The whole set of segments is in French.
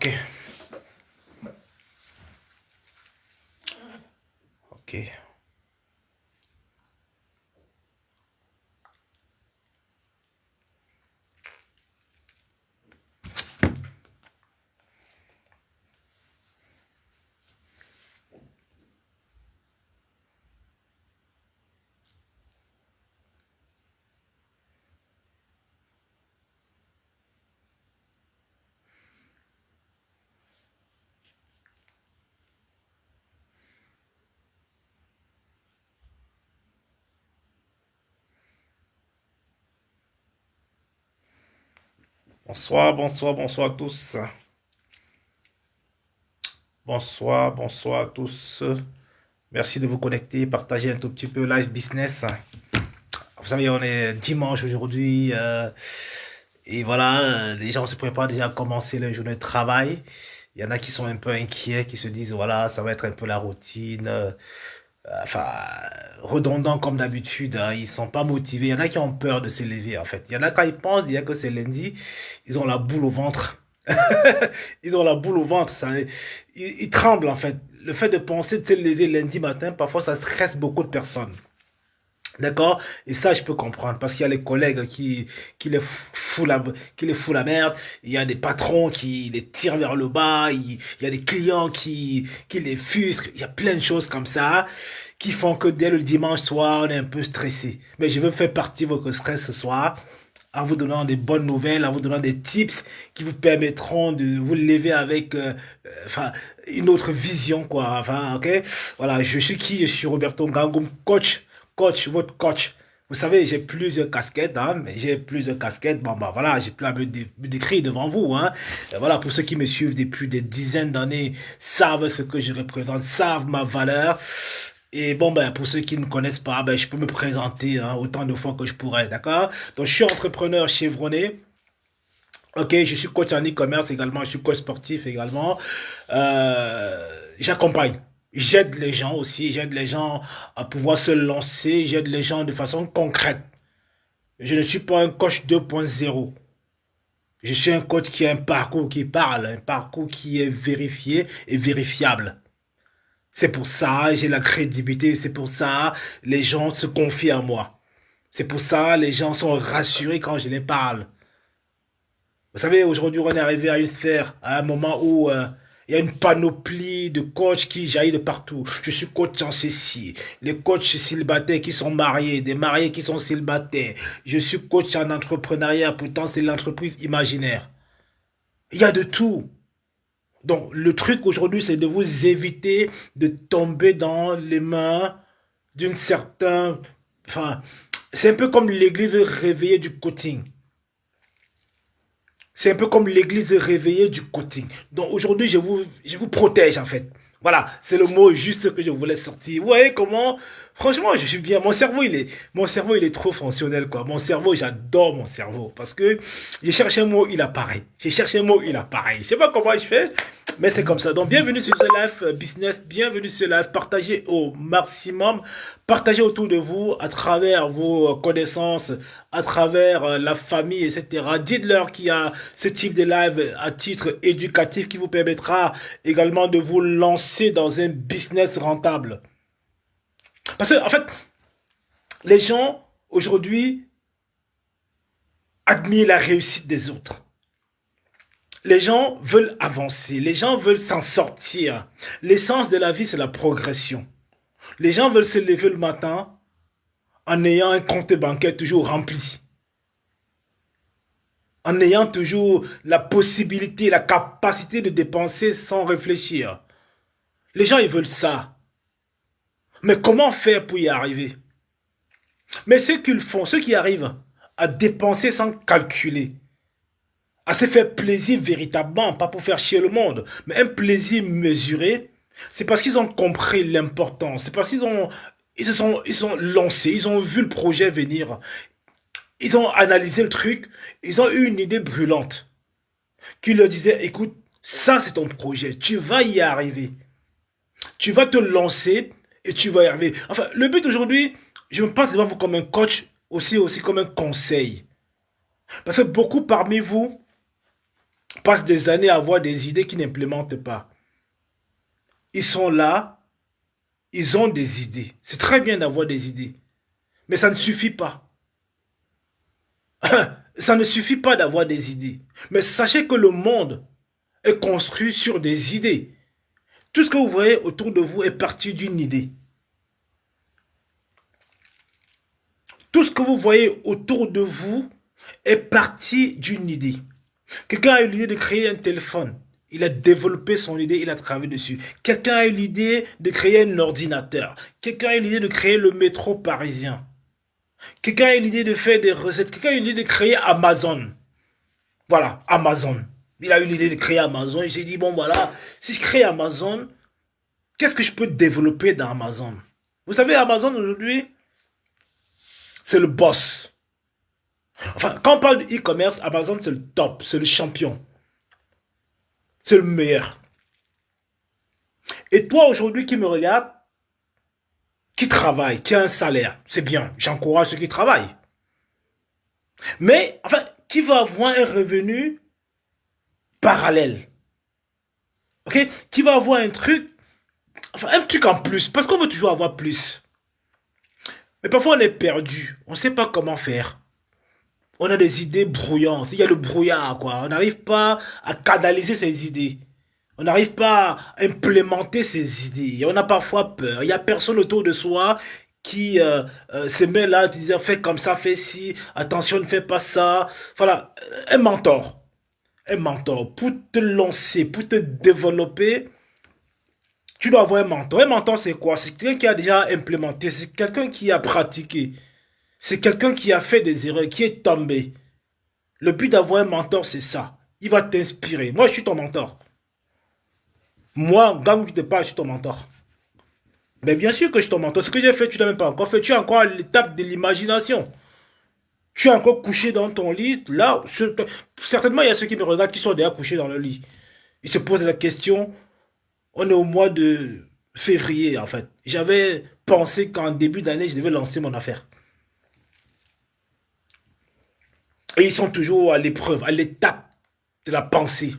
Ok. Ok. Bonsoir, bonsoir, bonsoir à tous. Bonsoir, bonsoir à tous. Merci de vous connecter, partager un tout petit peu Live Business. Vous savez, on est dimanche aujourd'hui. Et voilà, les gens se préparent déjà à commencer leur journée de travail. Il y en a qui sont un peu inquiets, qui se disent, voilà, ça va être un peu la routine. Enfin, redondant comme d'habitude, hein, ils sont pas motivés. Il y en a qui ont peur de se lever, en fait. Il y en a quand ils pensent déjà que c'est lundi, ils ont la boule au ventre. Ils ont la boule au ventre, ça, ils tremblent, en fait. Le fait de penser de se lever lundi matin, parfois, ça stresse beaucoup de personnes. D'accord? Et ça, je peux comprendre, parce qu'il y a les collègues qui les qui les foutent la merde, il y a des patrons qui les tirent vers le bas, il y a des clients qui les fusquent, il y a plein de choses comme ça qui font que dès le dimanche soir, on est un peu stressé. Mais je veux faire partie de votre stress ce soir en vous donnant des bonnes nouvelles, en vous donnant des tips qui vous permettront de vous lever avec enfin, une autre vision, quoi. Enfin, ok? Voilà, je suis qui? Je suis Roberto Ngangum, coach, votre coach. Vous savez, j'ai plusieurs casquettes, hein, mais j'ai plusieurs casquettes. Bon, bah voilà, j'ai plus à me décrire devant vous, hein. Et voilà, pour ceux qui me suivent depuis des dizaines d'années, savent ce que je représente, savent ma valeur. Et bon, ben, pour ceux qui ne connaissent pas, ben, je peux me présenter hein, autant de fois que je pourrais, d'accord? Donc, je suis entrepreneur chevronné. Ok, je suis coach en e-commerce également, je suis coach sportif également. J'accompagne. J'aide les gens aussi, j'aide les gens à pouvoir se lancer, j'aide les gens de façon concrète. Je ne suis pas un coach 2.0. Je suis un coach qui a un parcours qui parle, un parcours qui est vérifié et vérifiable. C'est pour ça, j'ai la crédibilité, c'est pour ça, les gens se confient à moi. C'est pour ça, les gens sont rassurés quand je les parle. Vous savez, aujourd'hui, on est arrivé à une sphère, à un moment où il y a une panoplie de coachs qui jaillit de partout. Je suis coach en ceci. Les coachs célibataires qui sont mariés, des mariés qui sont célibataires. Je suis coach en entrepreneuriat, pourtant c'est l'entreprise imaginaire. Il y a de tout. Donc, le truc aujourd'hui, c'est de vous éviter de tomber dans les mains d'une certaine... Enfin, c'est un peu comme l'église réveillée du coaching. C'est un peu comme l'église réveillée du coaching. Donc aujourd'hui, je vous protège en fait. Voilà, c'est le mot juste que je voulais sortir. Vous voyez comment, franchement, je suis bien. Mon cerveau, il est trop fonctionnel, quoi. Mon cerveau, j'adore mon cerveau. Parce que je cherche un mot, il apparaît. Je cherche un mot, il apparaît. Je sais pas comment je fais, mais c'est comme ça. Donc, bienvenue sur ce live business. Bienvenue sur ce live. Partagez au maximum. Partagez autour de vous, à travers vos connaissances, à travers la famille, etc. Dites-leur qu'il y a ce type de live à titre éducatif qui vous permettra également de vous lancer dans un business rentable. Parce que, en fait, les gens, aujourd'hui, admirent la réussite des autres. Les gens veulent avancer, les gens veulent s'en sortir. L'essence de la vie, c'est la progression. Les gens veulent se lever le matin en ayant un compte bancaire toujours rempli. En ayant toujours la possibilité, la capacité de dépenser sans réfléchir. Les gens, ils veulent ça. Mais comment faire pour y arriver? Mais ceux qu'ils font, ceux qui arrivent à dépenser sans calculer, à se faire plaisir véritablement, pas pour faire chier le monde, mais un plaisir mesuré, c'est parce qu'ils ont compris l'importance, c'est parce ils sont lancés, ils ont vu le projet venir, ils ont analysé le truc, ils ont eu une idée brûlante qui leur disait, écoute, ça c'est ton projet, tu vas y arriver. Tu vas te lancer et tu vas y arriver. Enfin, le but aujourd'hui, je me pense devant vous comme un coach, aussi comme un conseil. Parce que beaucoup parmi vous passent des années à avoir des idées qu'ils n'implémentent pas. Ils sont là, ils ont des idées. C'est très bien d'avoir des idées, mais ça ne suffit pas. Ça ne suffit pas d'avoir des idées. Mais sachez que le monde est construit sur des idées. Tout ce que vous voyez autour de vous est parti d'une idée. Tout ce que vous voyez autour de vous est parti d'une idée. Quelqu'un a eu l'idée de créer un téléphone. Il a développé son idée, il a travaillé dessus. Quelqu'un a eu l'idée de créer un ordinateur. Quelqu'un a eu l'idée de créer le métro parisien. Quelqu'un a eu l'idée de faire des recettes. Quelqu'un a eu l'idée de créer Amazon. Voilà, Amazon. Il a eu l'idée de créer Amazon. Il s'est dit, bon voilà, si je crée Amazon, qu'est-ce que je peux développer dans Amazon? Vous savez, Amazon aujourd'hui, c'est le boss. Enfin, quand on parle de e-commerce, Amazon c'est le top, c'est le champion. C'est le meilleur. Et toi aujourd'hui qui me regarde, qui travaille, qui a un salaire, c'est bien, j'encourage ceux qui travaillent. Mais, enfin, qui va avoir un revenu parallèle? Ok? Qui va avoir un truc, enfin, un truc en plus, parce qu'on veut toujours avoir plus. Mais parfois on est perdu, on ne sait pas comment faire. On a des idées brouillantes, il y a le brouillard, quoi. On n'arrive pas à canaliser ces idées. On n'arrive pas à implémenter ces idées. On a parfois peur. Il n'y a personne autour de soi qui se met là, te disant fais comme ça, fais ci, attention, ne fais pas ça. Voilà, un mentor. Un mentor. Pour te lancer, pour te développer, tu dois avoir un mentor. Un mentor, c'est quoi? C'est quelqu'un qui a déjà implémenté, c'est quelqu'un qui a pratiqué. C'est quelqu'un qui a fait des erreurs, qui est tombé. Le but d'avoir un mentor, c'est ça. Il va t'inspirer. Moi, je suis ton mentor. Moi, Gamou qui te parle, je suis ton mentor. Mais bien sûr que je suis ton mentor. Ce que j'ai fait, tu n'as même pas encore fait. Tu es encore à l'étape de l'imagination. Tu es encore couché dans ton lit. Là, certainement, il y a ceux qui me regardent qui sont déjà couchés dans le lit. Ils se posent la question. On est au mois de février, en fait. J'avais pensé qu'en début d'année, je devais lancer mon affaire. Et ils sont toujours à l'épreuve, à l'étape de la pensée.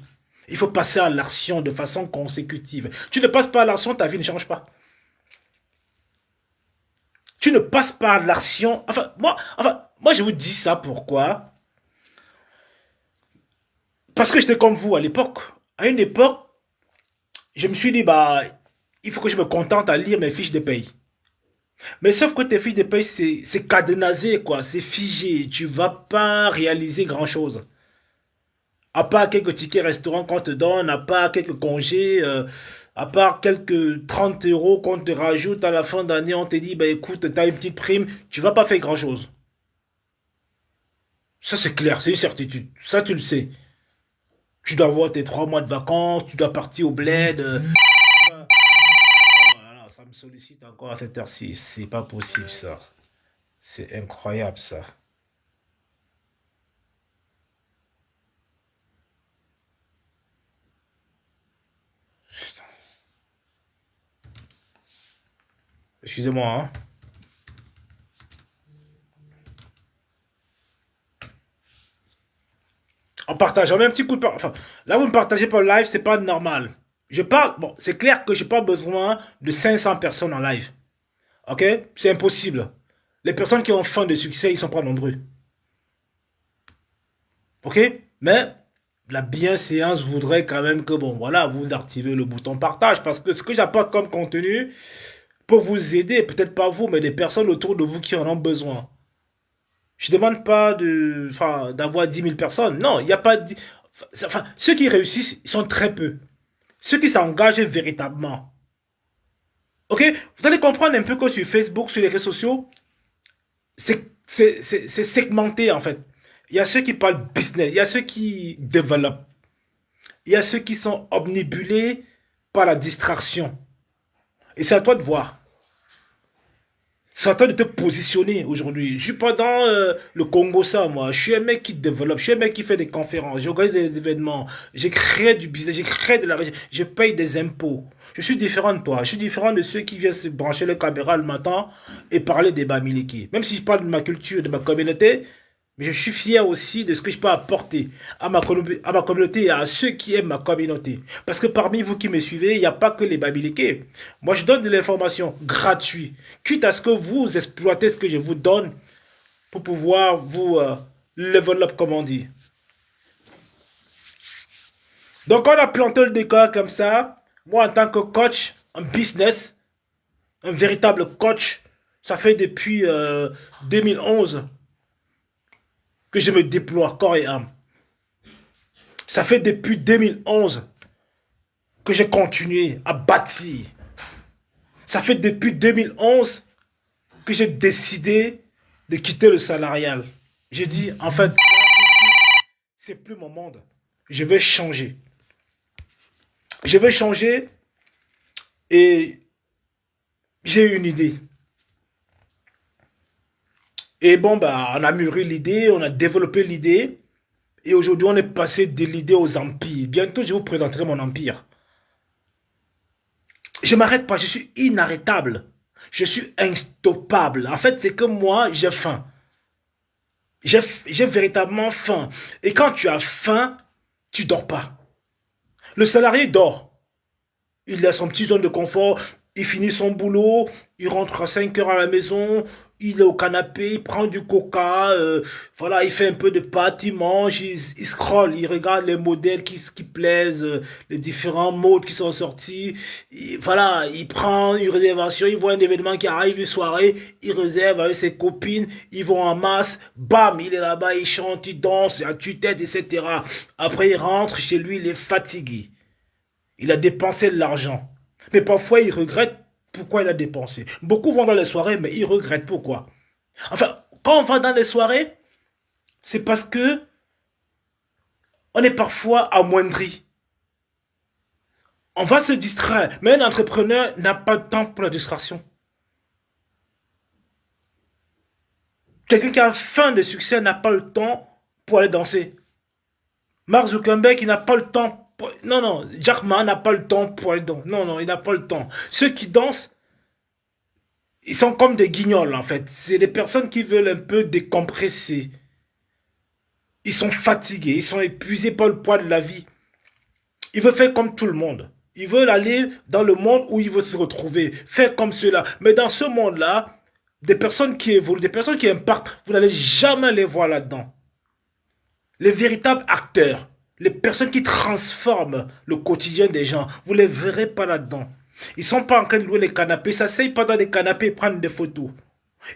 Il faut passer à l'action de façon consécutive. Tu ne passes pas à l'action, ta vie ne change pas. Tu ne passes pas à l'action. Moi, je vous dis ça pourquoi? Parce que j'étais comme vous à l'époque. À une époque, je me suis dit, bah, il faut que je me contente à lire mes fiches de paye. Mais sauf que tes fiches de paye, c'est cadenassé, quoi. C'est figé. Tu vas pas réaliser grand-chose. À part quelques tickets restaurants qu'on te donne, à part quelques congés, à part quelques 30 euros qu'on te rajoute à la fin d'année, on te dit, bah écoute, t'as une petite prime, tu vas pas faire grand-chose. Ça c'est clair, c'est une certitude. Ça tu le sais. Tu dois avoir tes 3 mois de vacances, tu dois partir au bled. Oh là là, ça me sollicite encore à cette heure-ci. C'est pas possible ça. C'est incroyable ça. Excusez-moi, hein. En partageant même un petit coup de enfin, là vous me partagez pas le live, c'est pas normal. Je parle, bon, c'est clair que j'ai pas besoin de 500 personnes en live. Ok? C'est impossible. Les personnes qui ont faim de succès, ils sont pas nombreux. Ok? Mais la bienséance voudrait quand même que, bon, voilà, vous activez le bouton partage parce que ce que j'apporte comme contenu peut vous aider, peut-être pas vous, mais des personnes autour de vous qui en ont besoin. Je ne demande pas d'avoir 10 000 personnes. Non, il n'y a pas... Enfin, ceux qui réussissent, ils sont très peu. Ceux qui s'engagent véritablement. Ok? Vous allez comprendre un peu que sur Facebook, sur les réseaux sociaux, c'est segmenté en fait. Il y a ceux qui parlent business, il y a ceux qui développent, il y a ceux qui sont omnibulés par la distraction. Et c'est à toi de voir. C'est à toi de te positionner aujourd'hui. Je suis pas dans le Congo ça, moi. Je suis un mec qui développe, je suis un mec qui fait des conférences, j'organise des événements, j'ai créé du business, j'ai créé de la région, je paye des impôts. Je suis différent de toi. Je suis différent de ceux qui viennent se brancher le caméra le matin et parler des Bamiliki. Même si je parle de ma culture, de ma communauté, Mais je suis fier aussi de ce que je peux apporter à ma communauté et à ceux qui aiment ma communauté. Parce que parmi vous qui me suivez, il n'y a pas que les babiliqués. Moi, je donne de l'information gratuite. Quitte à ce que vous exploitez ce que je vous donne pour pouvoir vous level up, comme on dit. Donc, on a planté le décor comme ça. Moi, en tant que coach en business, un véritable coach, ça fait depuis 2011 que je me déploie corps et âme. Ça fait depuis 2011 que j'ai continué à bâtir. Ça fait depuis 2011 que j'ai décidé de quitter le salarial. Je dis, en fait, c'est plus mon monde. Je vais changer. Je vais changer et j'ai une idée. Et bon, bah, on a mûri l'idée, on a développé l'idée. Et aujourd'hui, on est passé de l'idée aux empires. Bientôt, je vous présenterai mon empire. Je m'arrête pas, je suis inarrêtable. Je suis instoppable. En fait, c'est que moi, j'ai faim. J'ai véritablement faim. Et quand tu as faim, tu dors pas. Le salarié dort. Il a son petit zone de confort, il finit son boulot, il rentre à 5 heures à la maison, il est au canapé, il prend du coca, voilà, il fait un peu de pâtes, il mange, il scrolle, il regarde les modèles qui plaisent, les différents modes qui sont sortis, voilà, il prend une réservation, il voit un événement qui arrive, une soirée, il réserve avec ses copines, ils vont en masse, bam, il est là-bas, il chante, il danse, à tue-tête, etc. Après, il rentre chez lui, il est fatigué. Il a dépensé de l'argent. Mais parfois, il regrette pourquoi il a dépensé. Beaucoup vont dans les soirées, mais ils regrettent pourquoi. Enfin, quand on va dans les soirées, c'est parce que on est parfois amoindri. On va se distraire. Mais un entrepreneur n'a pas de temps pour la distraction. Quelqu'un qui a faim de succès n'a pas le temps pour aller danser. Mark Zuckerberg, il n'a pas le temps. Non, non, Jack Ma n'a pas le temps pour aller danser. Non, non, il n'a pas le temps. Ceux qui dansent, ils sont comme des guignols, en fait. C'est des personnes qui veulent un peu décompresser. Ils sont fatigués, ils sont épuisés par le poids de la vie. Ils veulent faire comme tout le monde. Ils veulent aller dans le monde où ils veulent se retrouver, faire comme cela. Mais dans ce monde-là, des personnes qui évoluent, des personnes qui impactent, vous n'allez jamais les voir là-dedans. Les véritables acteurs, les personnes qui transforment le quotidien des gens, vous ne les verrez pas là-dedans. Ils ne sont pas en train de louer les canapés, ils ne s'asseyent pas dans les canapés et prennent des photos.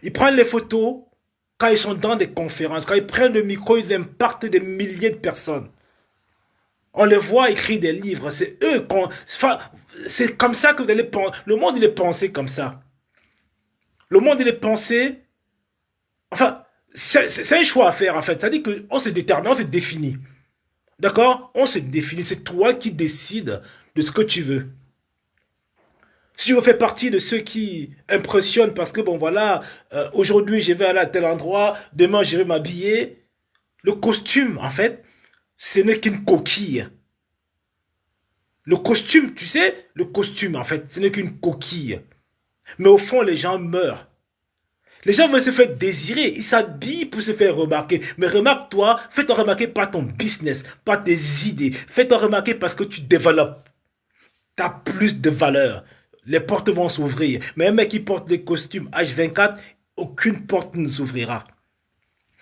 Ils prennent les photos quand ils sont dans des conférences, quand ils prennent le micro, ils impactent des milliers de personnes. On les voit écrire des livres, c'est eux qu'on... Enfin, c'est comme ça que vous allez penser. Le monde, il est pensé comme ça. Le monde, il est pensé... Enfin, c'est un choix à faire, en fait. C'est-à-dire qu'on se détermine, on se définit. D'accord? On se définit. C'est toi qui décides de ce que tu veux. Si tu veux faire partie de ceux qui impressionnent parce que, bon, voilà, aujourd'hui, je vais aller à tel endroit, demain, je vais m'habiller. Le costume, en fait, ce n'est qu'une coquille. Le costume, tu sais, le costume, en fait, ce n'est qu'une coquille. Mais au fond, les gens meurent. Les gens veulent se faire désirer, ils s'habillent pour se faire remarquer. Mais remarque-toi, fais-toi remarquer par ton business, par tes idées. Fais-toi remarquer parce que tu développes. Tu as plus de valeur. Les portes vont s'ouvrir. Mais un mec qui porte des costumes H24, aucune porte ne s'ouvrira.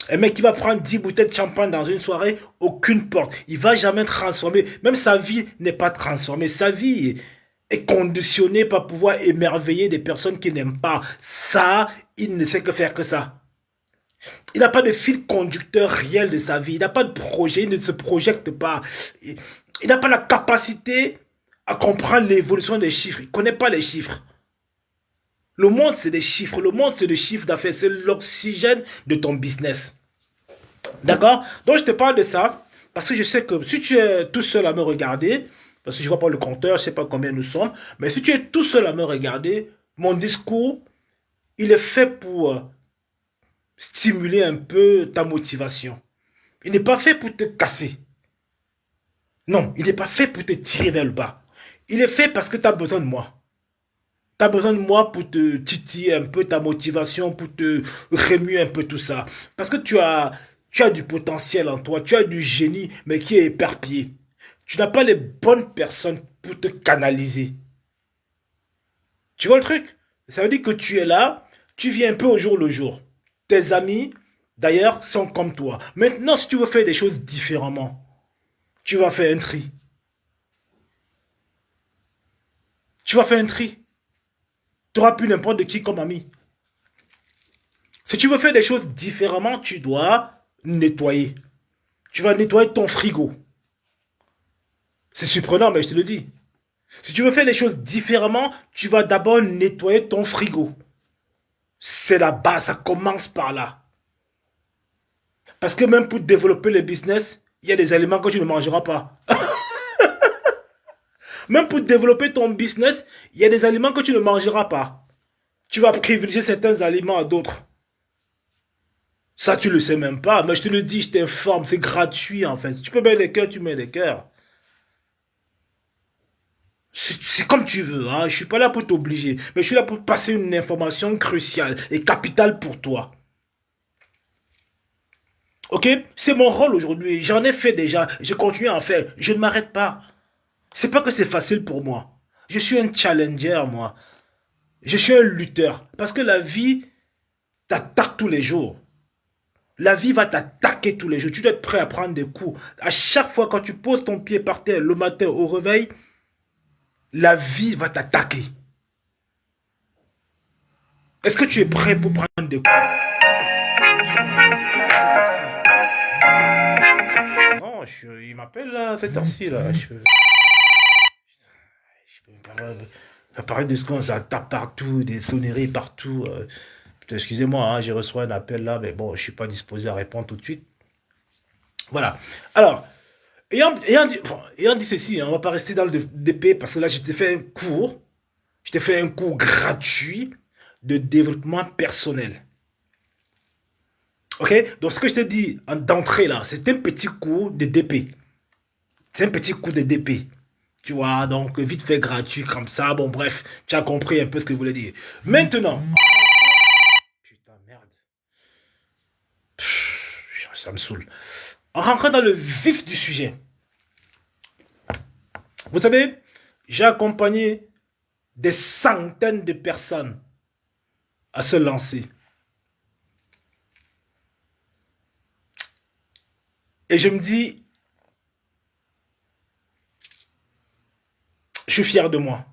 Un mec qui va prendre 10 bouteilles de champagne dans une soirée, aucune porte. Il ne va jamais transformer. Même sa vie n'est pas transformée. Sa vie est conditionnée par pouvoir émerveiller des personnes qui n'aiment pas. Ça, il ne fait que faire que ça. Il n'a pas de fil conducteur réel de sa vie. Il n'a pas de projet. Il ne se projette pas. Il n'a pas la capacité à comprendre l'évolution des chiffres. Il ne connaît pas les chiffres. Le monde, c'est des chiffres. Le monde, c'est des chiffres d'affaires. C'est l'oxygène de ton business. D'accord? Donc, je te parle de ça parce que je sais que si tu es tout seul à me regarder, parce que je ne vois pas le compteur, je ne sais pas combien nous sommes, mais si tu es tout seul à me regarder, mon discours, il est fait pour stimuler un peu ta motivation. Il n'est pas fait pour te casser. Non, il n'est pas fait pour te tirer vers le bas. Il est fait parce que tu as besoin de moi. Tu as besoin de moi pour te titiller un peu ta motivation, pour te remuer un peu tout ça. Parce que tu as Tu as du potentiel en toi, tu as du génie, mais qui est éparpillé. Tu n'as pas les bonnes personnes pour te canaliser. Tu vois le truc? Ça veut dire que tu es là, tu vis un peu au jour le jour. Tes amis, d'ailleurs, sont comme toi. Maintenant, si tu veux faire des choses différemment, tu vas faire un tri. Tu vas faire un tri. Tu n'auras plus n'importe qui comme ami. Si tu veux faire des choses différemment, tu dois nettoyer. Tu vas nettoyer ton frigo. C'est surprenant, mais je te le dis. Si tu veux faire les choses différemment, tu vas d'abord nettoyer ton frigo. C'est la base, ça commence par là. Parce que même pour développer le business, il y a des aliments que tu ne mangeras pas. Même pour développer ton business, il y a des aliments que tu ne mangeras pas. Tu vas privilégier certains aliments à d'autres. Ça, tu le sais même pas, mais je te le dis, je t'informe, c'est gratuit en fait. Si tu peux mettre les cœurs, tu mets les cœurs. C'est comme tu veux, hein. Je suis pas là pour t'obliger, mais je suis là pour passer une information cruciale et capitale pour toi. Ok? C'est mon rôle aujourd'hui. J'en ai fait déjà. Je continue à en faire. Je ne m'arrête pas. C'est pas que c'est facile pour moi. Je suis un challenger, moi. Je suis un lutteur. Parce que la vie t'attaque tous les jours. La vie va t'attaquer tous les jours. Tu dois être prêt à prendre des coups. À chaque fois quand tu poses ton pied par terre le matin au réveil, la vie va t'attaquer. Est-ce que tu es prêt pour prendre des coups? Non, il m'appelle là, à cette heure-ci là. Je peux parler de ce qu'on ça tape partout, des sonneries partout. Excusez-moi, hein, j'ai reçu un appel là, mais bon, je suis pas disposé à répondre tout de suite. Voilà. Alors, ayant dit ceci, hein, on va pas rester dans le DP parce que là, je t'ai fait un cours. Je t'ai fait un cours gratuit de développement personnel. Ok? Donc, ce que je t'ai dit d'entrée là, c'est un petit cours de DP. C'est un petit cours de DP. Tu vois, donc vite fait gratuit comme ça. Bon, bref, tu as compris un peu ce que je voulais dire. Maintenant. Putain, merde. Ça me saoule. En rentrant dans le vif du sujet. Vous savez, j'ai accompagné des centaines de personnes à se lancer. Et je me dis, je suis fier de moi.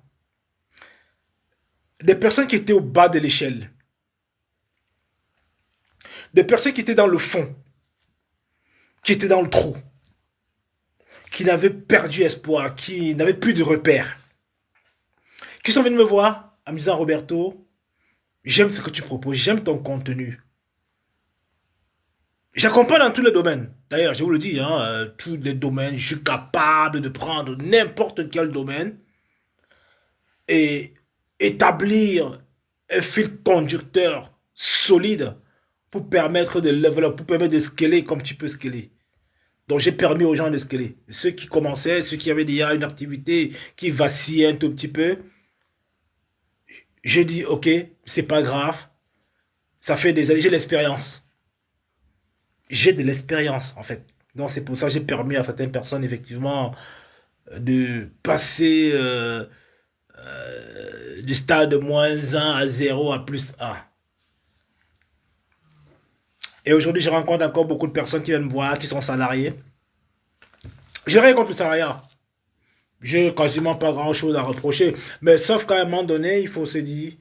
Des personnes qui étaient au bas de l'échelle. Des personnes qui étaient dans le fond. Qui étaient dans le trou. Qui n'avaient perdu espoir. Qui n'avaient plus de repères. Qui sont venus me voir en me disant, Roberto, j'aime ce que tu proposes, j'aime ton contenu. J'accompagne dans tous les domaines. D'ailleurs, je vous le dis, hein, tous les domaines, je suis capable de prendre n'importe quel domaine et établir un fil conducteur solide pour permettre de level up, pour permettre de scaler comme tu peux scaler. Donc j'ai permis aux gens de scaler. Ceux qui commençaient, ceux qui avaient déjà une activité qui vacillait un tout petit peu, j'ai dit ok, c'est pas grave, ça fait des années, j'ai l'expérience. J'ai de l'expérience en fait. Donc c'est pour ça que j'ai permis à certaines personnes effectivement de passer du stade de -1 à 0 à +1. Et aujourd'hui, je rencontre encore beaucoup de personnes qui viennent me voir, qui sont salariés. J'ai rien contre le salariat. J'ai quasiment pas grand chose à reprocher. Mais sauf qu'à un moment donné, il faut se dire,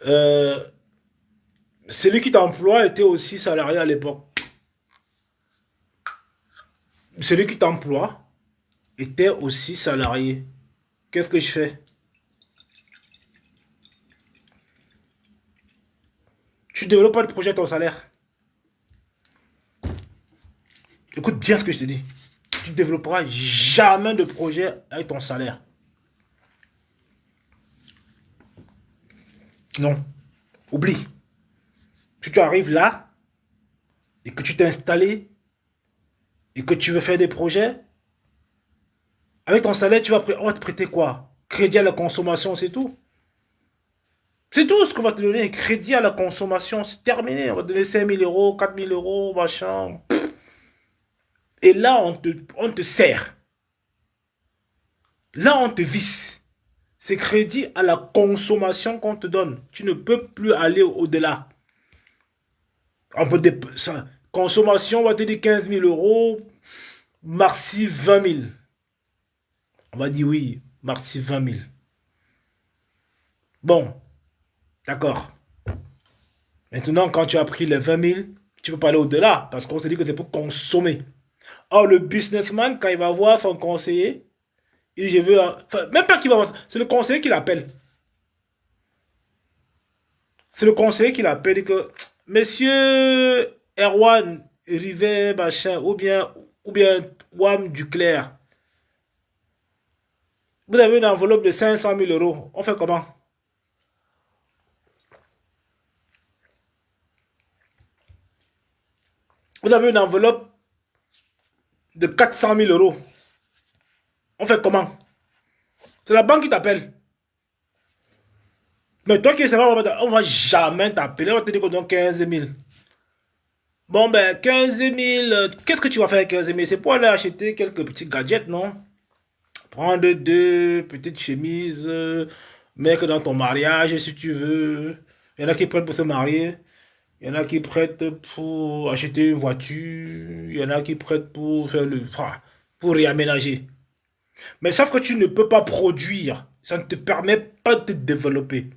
euh, celui qui t'emploie était aussi salarié à l'époque. Celui qui t'emploie était aussi salarié. Qu'est-ce que je fais? Tu développes pas de projet à ton salaire. Écoute bien ce que je te dis. Tu ne développeras jamais de projet avec ton salaire. Non. Oublie. Si tu arrives là et que tu t'es installé et que tu veux faire des projets, avec ton salaire, on va te prêter quoi? Crédit à la consommation, c'est tout. C'est tout ce qu'on va te donner. Crédit à la consommation, c'est terminé. On va te donner 5 000 euros, 4 000 euros, machin. Et là, on te sert. Là, on te visse. C'est crédit à la consommation qu'on te donne. Tu ne peux plus aller au-delà. Consommation, on va te dire 15 000 euros, merci 20 000. On va dire oui, merci 20 000. Bon, d'accord. Maintenant, quand tu as pris les 20 000, tu peux pas aller au-delà parce qu'on te dit que c'est pour consommer. Or, le businessman, quand il va voir son conseiller, il dit je veux. Enfin, même pas qu'il va voir, c'est le conseiller qui l'appelle. C'est le conseiller qui l'appelle et que Monsieur Erwan Rivet, machin, ou bien Wam Duclerc, vous avez une enveloppe de 500 000 euros. On fait comment? Vous avez une enveloppe de 400 000 euros. On fait comment? C'est la banque qui t'appelle. Mais toi qui es là, on va jamais t'appeler. On va te dire qu'on donne 15 000. Bon, ben, 15 000, qu'est-ce que tu vas faire avec 15 000? C'est pour aller acheter quelques petits gadgets, non? Prendre deux petites chemises, mettre dans ton mariage si tu veux. Il y en a qui prêtent pour se marier. Il y en a qui prêtent pour acheter une voiture. Il y en a qui prêtent pour faire pour réaménager. Mais sauf que tu ne peux pas produire. Ça ne te permet pas de te développer.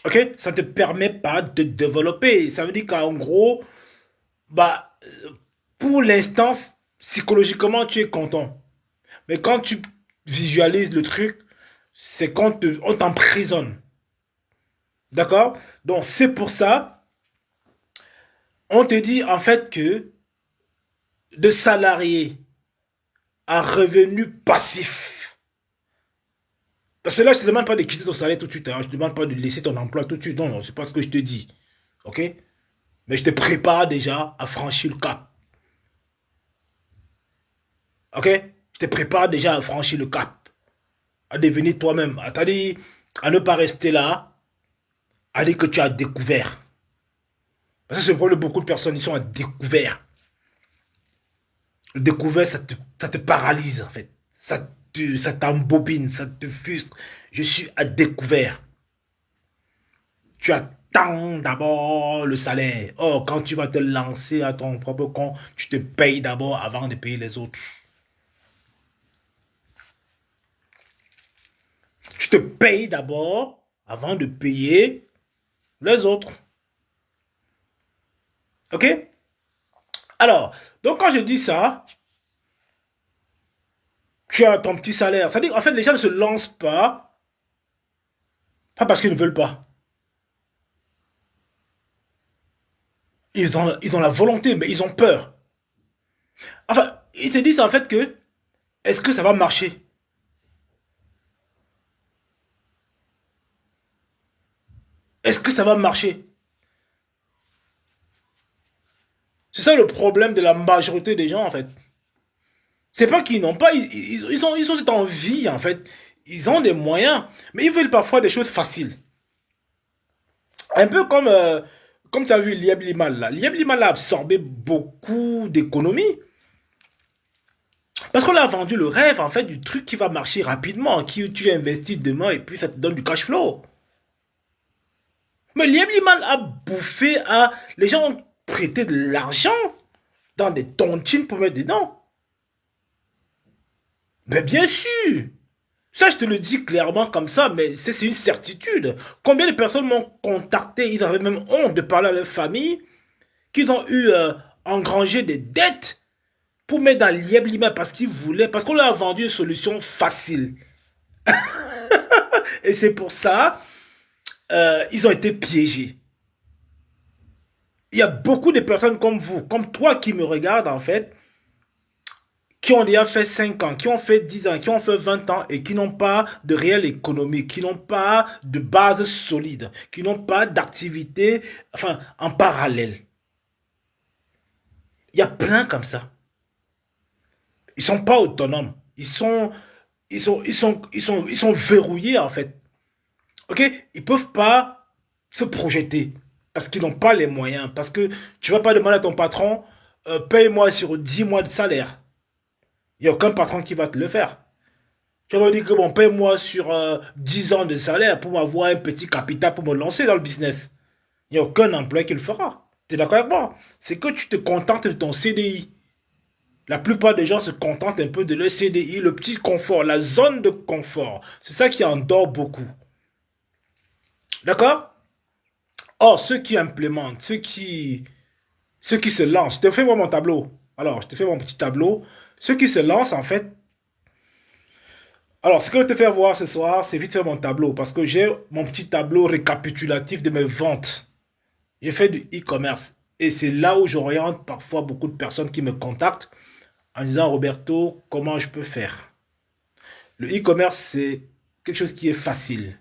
Ok? Ça ne te permet pas de développer. Ça veut dire qu'en gros, bah, pour l'instant, psychologiquement, tu es content. Mais quand tu visualises le truc, c'est quand on t'emprisonne. D'accord? Donc, c'est pour ça, on te dit en fait que de salarié à revenu passif. Parce que là, je ne te demande pas de quitter ton salaire tout de suite. Hein. Je ne te demande pas de laisser ton emploi tout de suite. Non, non, c'est pas ce que je te dis. Ok? Mais je te prépare déjà à franchir le cap. Ok? Je te prépare déjà à franchir le cap. À devenir toi-même. C'est-à-dire à ne pas rester là. À dire que tu as découvert. Parce que c'est le problème de beaucoup de personnes. Ils sont à découvert. Le découvert, ça te paralyse en fait. Ça t'embobine, ça te frustre. Je suis à découvert. Tu attends d'abord le salaire. Or, quand tu vas te lancer à ton propre compte, tu te payes d'abord avant de payer les autres. Tu te payes d'abord avant de payer les autres. Ok? Alors, donc quand je dis ça, tu as ton petit salaire. C'est-à-dire, en fait, les gens ne se lancent pas parce qu'ils ne veulent pas. Ils ont la volonté, mais ils ont peur. Enfin, ils se disent en fait que, est-ce que ça va marcher? Est-ce que ça va marcher? C'est ça le problème de la majorité des gens, en fait. C'est pas qu'ils n'ont pas, ils ont cette envie, en fait. Ils ont des moyens, mais ils veulent parfois des choses faciles. Un peu comme tu as vu Lieb Limal, là. Lieb Limal a absorbé beaucoup d'économies. Parce qu'on a vendu le rêve, en fait, du truc qui va marcher rapidement, qui tu investis demain et puis ça te donne du cash flow. Mais Lieb Limal a bouffé à... Les gens ont prêté de l'argent dans des tontines pour mettre dedans. Mais bien sûr. Ça, je te le dis clairement comme ça, mais c'est une certitude. Combien de personnes m'ont contacté, ils avaient même honte de parler à leur famille, qu'ils ont eu engrangé des dettes pour mettre dans Lieb Limal parce qu'ils voulaient, parce qu'on leur a vendu une solution facile. Et c'est pour ça, ils ont été piégés. Il y a beaucoup de personnes comme vous, comme toi qui me regardent en fait, qui ont déjà fait 5 ans, qui ont fait 10 ans, qui ont fait 20 ans et qui n'ont pas de réelle économie, qui n'ont pas de base solide, qui n'ont pas d'activité enfin, en parallèle. Il y a plein comme ça. Ils ne sont pas autonomes. Ils sont verrouillés en fait. Ok? Ils ne peuvent pas se projeter parce qu'ils n'ont pas les moyens. Parce que tu ne vas pas demander à ton patron, paye-moi sur 10 mois de salaire. Il n'y a aucun patron qui va te le faire. Tu vas me dire que bon, paye-moi sur 10 ans de salaire pour avoir un petit capital pour me lancer dans le business. Il n'y a aucun employé qui le fera. Tu es d'accord avec moi? C'est que tu te contentes de ton CDI. La plupart des gens se contentent un peu de leur CDI, le petit confort, la zone de confort. C'est ça qui endort beaucoup. D'accord? Or, ceux qui implémentent, ceux qui se lancent, je te fais voir mon tableau. Alors, je te fais mon petit tableau. Ceux qui se lancent, en fait, alors, ce que je vais te faire voir ce soir, c'est vite faire mon tableau, parce que j'ai mon petit tableau récapitulatif de mes ventes. J'ai fait du e-commerce, et c'est là où j'oriente parfois beaucoup de personnes qui me contactent en disant, Roberto, comment je peux faire? Le e-commerce, c'est quelque chose qui est facile.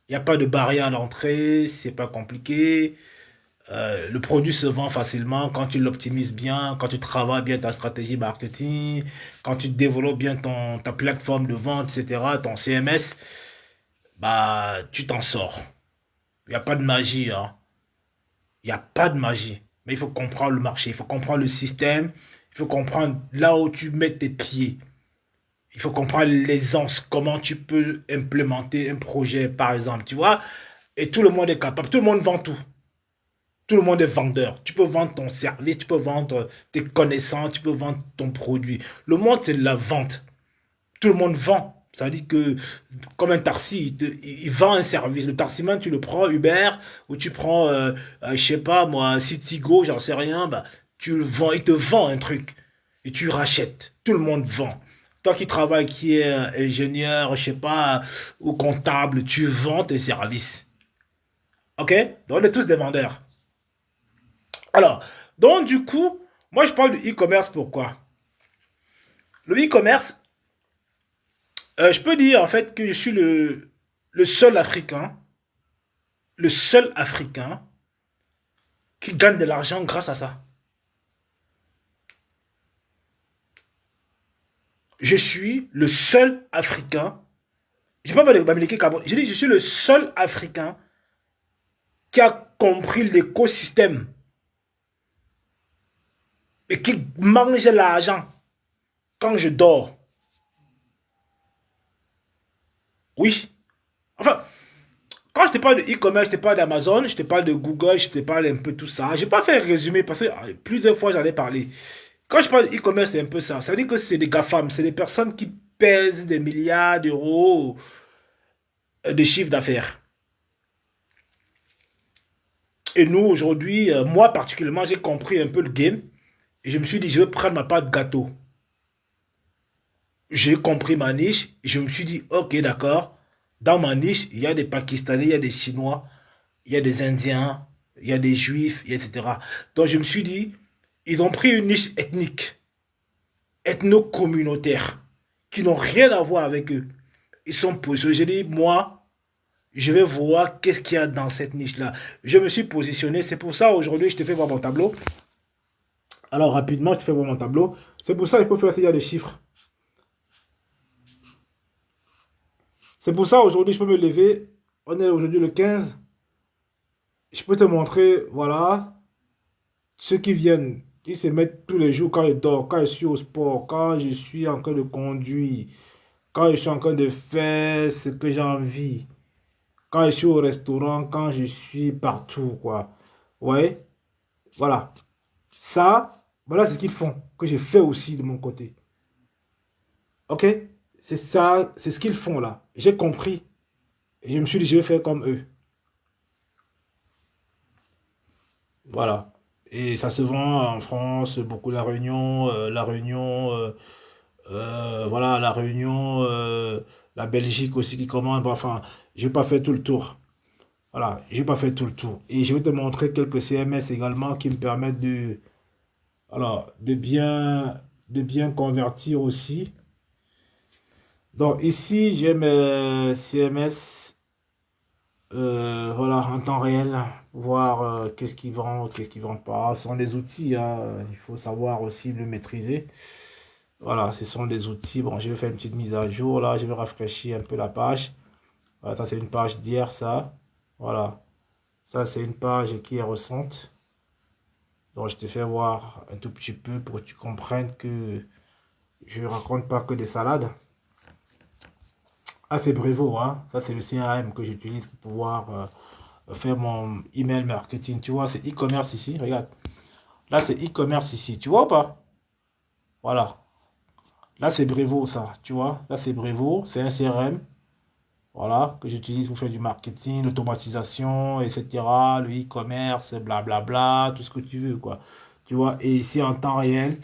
Il n'y a pas de barrière à l'entrée, c'est pas compliqué. Le produit se vend facilement quand tu l'optimises bien, quand tu travailles bien ta stratégie marketing, quand tu développes bien ta plateforme de vente, etc., ton CMS, bah, tu t'en sors. Il n'y a pas de magie, hein. Il n'y a pas de magie. Mais il faut comprendre le marché, il faut comprendre le système, il faut comprendre là où tu mets tes pieds. Il faut comprendre l'aisance, comment tu peux implémenter un projet, par exemple, tu vois. Et tout le monde est capable, tout le monde vend tout. Tout le monde est vendeur. Tu peux vendre ton service, tu peux vendre tes connaissances, tu peux vendre ton produit. Le monde, c'est de la vente. Tout le monde vend. Ça veut dire que, comme un taxi, il vend un service. Le taximan, tu le prends Uber ou tu prends, je sais pas moi, Citigo, j'en sais rien, bah, tu le vends, il te vend un truc et tu rachètes. Tout le monde vend. Toi qui travailles, qui est ingénieur, je sais pas, ou comptable, tu vends tes services. Ok? Donc, on est tous des vendeurs. Alors, donc du coup, moi je parle du e-commerce pourquoi? Le e-commerce, je peux dire en fait que je suis le seul Africain, le seul Africain qui gagne de l'argent grâce à ça. Je suis le seul Africain, je ne parle pas d'Amérique Carbone, je dis je suis le seul Africain qui a compris l'écosystème et qui mange l'argent quand je dors. Oui. Enfin, quand je te parle de e-commerce, je te parle d'Amazon, je te parle de Google, je te parle un peu de tout ça. Je n'ai pas fait un résumé parce que plusieurs fois j'en ai parlé. Quand je parle de e-commerce, c'est un peu ça. Ça veut dire que c'est des GAFAM, c'est des personnes qui pèsent des milliards d'euros de chiffre d'affaires. Et nous, aujourd'hui, moi particulièrement, j'ai compris un peu le game. Et je me suis dit, je vais prendre ma part de gâteau. J'ai compris ma niche. Et je me suis dit, ok, d'accord. Dans ma niche, il y a des Pakistanais, il y a des Chinois, il y a des Indiens, il y a des Juifs, etc. Donc je me suis dit, ils ont pris une niche ethnique, ethno-communautaire, qui n'ont rien à voir avec eux. Ils sont positionnés. J'ai dit, moi, je vais voir qu'est-ce qu'il y a dans cette niche-là. Je me suis positionné. C'est pour ça, aujourd'hui, je te fais voir mon tableau. Alors, rapidement, je te fais voir mon tableau. C'est pour ça qu'il faut faire s'il y a des chiffres. C'est pour ça, aujourd'hui, je peux me lever. On est aujourd'hui le 15. Je peux te montrer, voilà, ceux qui viennent, qui se mettent tous les jours quand je dors, quand je suis au sport, quand je suis en train de conduire, quand je suis en train de faire ce que j'ai envie, quand je suis au restaurant, quand je suis partout, quoi. Ouais, voilà. Ça, voilà ce qu'ils font, que j'ai fait aussi de mon côté. Ok? C'est ça, c'est ce qu'ils font là. J'ai compris. Et je me suis dit, je vais faire comme eux. Voilà. Et ça se vend en France, beaucoup la Réunion, voilà, la Réunion, la Belgique aussi qui commande. Enfin, je vais pas faire tout le tour. Voilà, je vais pas faire tout le tour. Et je vais te montrer quelques CMS également qui me permettent alors, de bien convertir aussi. Donc ici, j'ai mes CMS, voilà, en temps réel, voir qu'est-ce qui vend, qu'est-ce qui vend pas. Ce sont des outils, hein, il faut savoir aussi le maîtriser. Voilà, ce sont des outils. Bon, je vais faire une petite mise à jour là, je vais rafraîchir un peu la page. Voilà, ça, c'est une page d'hier, ça. Voilà. Ça, c'est une page qui est récente. Donc, je te fais voir un tout petit peu pour que tu comprennes que je ne raconte pas que des salades. Ah, c'est Brevo, hein. Ça, c'est le CRM que j'utilise pour pouvoir faire mon email marketing. Tu vois, c'est e-commerce ici. Regarde. Là, c'est e-commerce ici. Tu vois ou pas? Voilà. Là, c'est Brevo, ça. Tu vois? Là, c'est Brevo. C'est un CRM. Voilà. Que j'utilise pour faire du marketing, l'automatisation, etc. Le e-commerce, blablabla. Tout ce que tu veux, quoi. Tu vois? Et ici, en temps réel,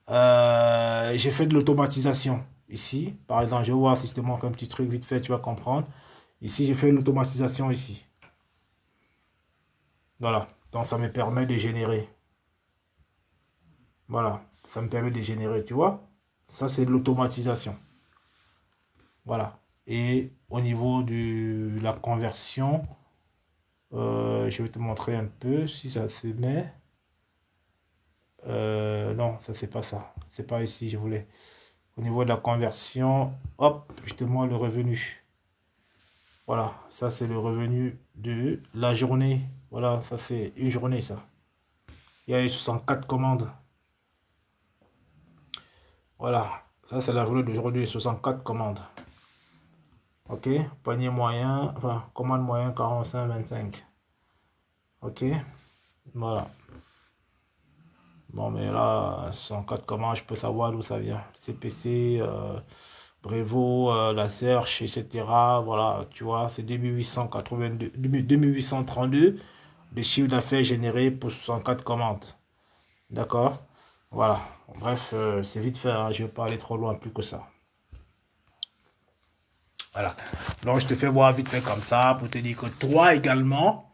j'ai fait de l'automatisation. Ici, par exemple, je vais voir si je te montre un petit truc vite fait, tu vas comprendre. Ici, j'ai fait l'automatisation ici. Voilà. Donc, ça me permet de générer. Voilà. Ça me permet de générer, tu vois. Ça, c'est de l'automatisation. Voilà. Et au niveau de la conversion, je vais te montrer un peu si ça se met. Non, ça, c'est pas ça. C'est pas ici, je voulais. Au niveau de la conversion, hop, je te montre le revenu. Voilà, ça c'est le revenu de la journée. Voilà, ça c'est une journée ça. Il y a eu 64 commandes. Voilà, ça c'est la journée d'aujourd'hui, 64 commandes. Ok, panier moyen, enfin, commande moyen 45-25. Ok, voilà. Bon, mais là, 64 commandes, je peux savoir d'où ça vient. CPC, Brevo, la Search, etc. Voilà, tu vois, c'est 2882, 2832 de chiffre d'affaires généré pour 64 commandes. D'accord? Voilà. Bref, c'est vite fait, hein. Je ne vais pas aller trop loin plus que ça. Voilà. Donc, je te fais voir vite fait comme ça pour te dire que toi également,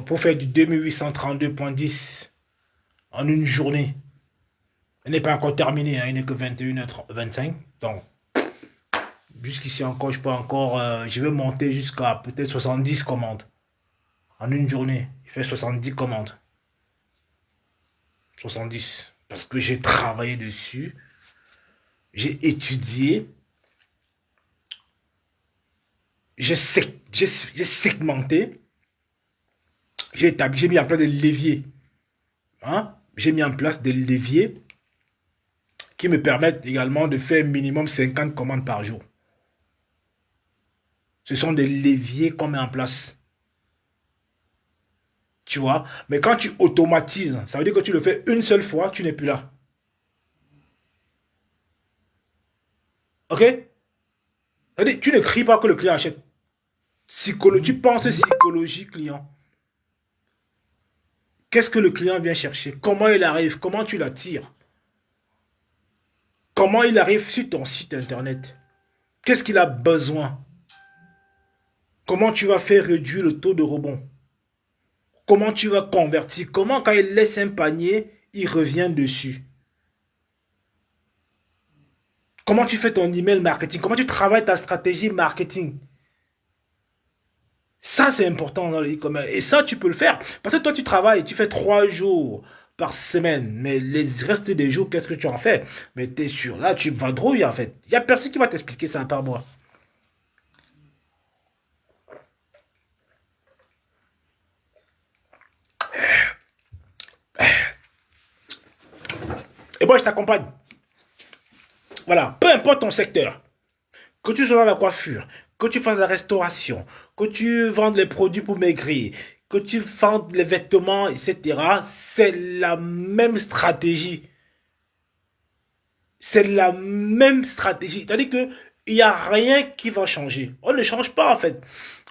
pour faire du 2832.10 en une journée, il n'est pas encore terminé, hein, il n'est que 21h25. Donc, jusqu'ici encore, je peux encore, je vais monter jusqu'à peut-être 70 commandes en une journée. Je fais 70 commandes. 70. Parce que j'ai travaillé dessus, j'ai étudié, j'ai segmenté, j'ai mis en place des leviers. Hein? J'ai mis en place des leviers qui me permettent également de faire minimum 50 commandes par jour. Ce sont des leviers qu'on met en place. Tu vois? Mais quand tu automatises, ça veut dire que tu le fais une seule fois, tu n'es plus là. OK? C'est-à-dire, tu ne cries pas que le client achète. Tu penses psychologie client. Qu'est-ce que le client vient chercher? Comment il arrive? Comment tu l'attires? Comment il arrive sur ton site internet? Qu'est-ce qu'il a besoin? Comment tu vas faire réduire le taux de rebond? Comment tu vas convertir? Comment quand il laisse un panier, il revient dessus? Comment tu fais ton email marketing? Comment tu travailles ta stratégie marketing? Ça, c'est important dans le e-commerce. Et ça, tu peux le faire. Parce que toi, tu travailles, tu fais 3 jours par semaine. Mais les restes des jours, qu'est-ce que tu en fais? Mais tu es sûr, là, tu vas drouiller en fait. Il n'y a personne qui va t'expliquer ça à part moi. Et moi, je t'accompagne. Voilà, peu importe ton secteur. Que tu sois dans la coiffure, que tu fasses la restauration, que tu vendes les produits pour maigrir, que tu vendes les vêtements, etc. C'est la même stratégie. C'est la même stratégie. C'est-à-dire qu'il n'y a rien qui va changer. On ne change pas en fait.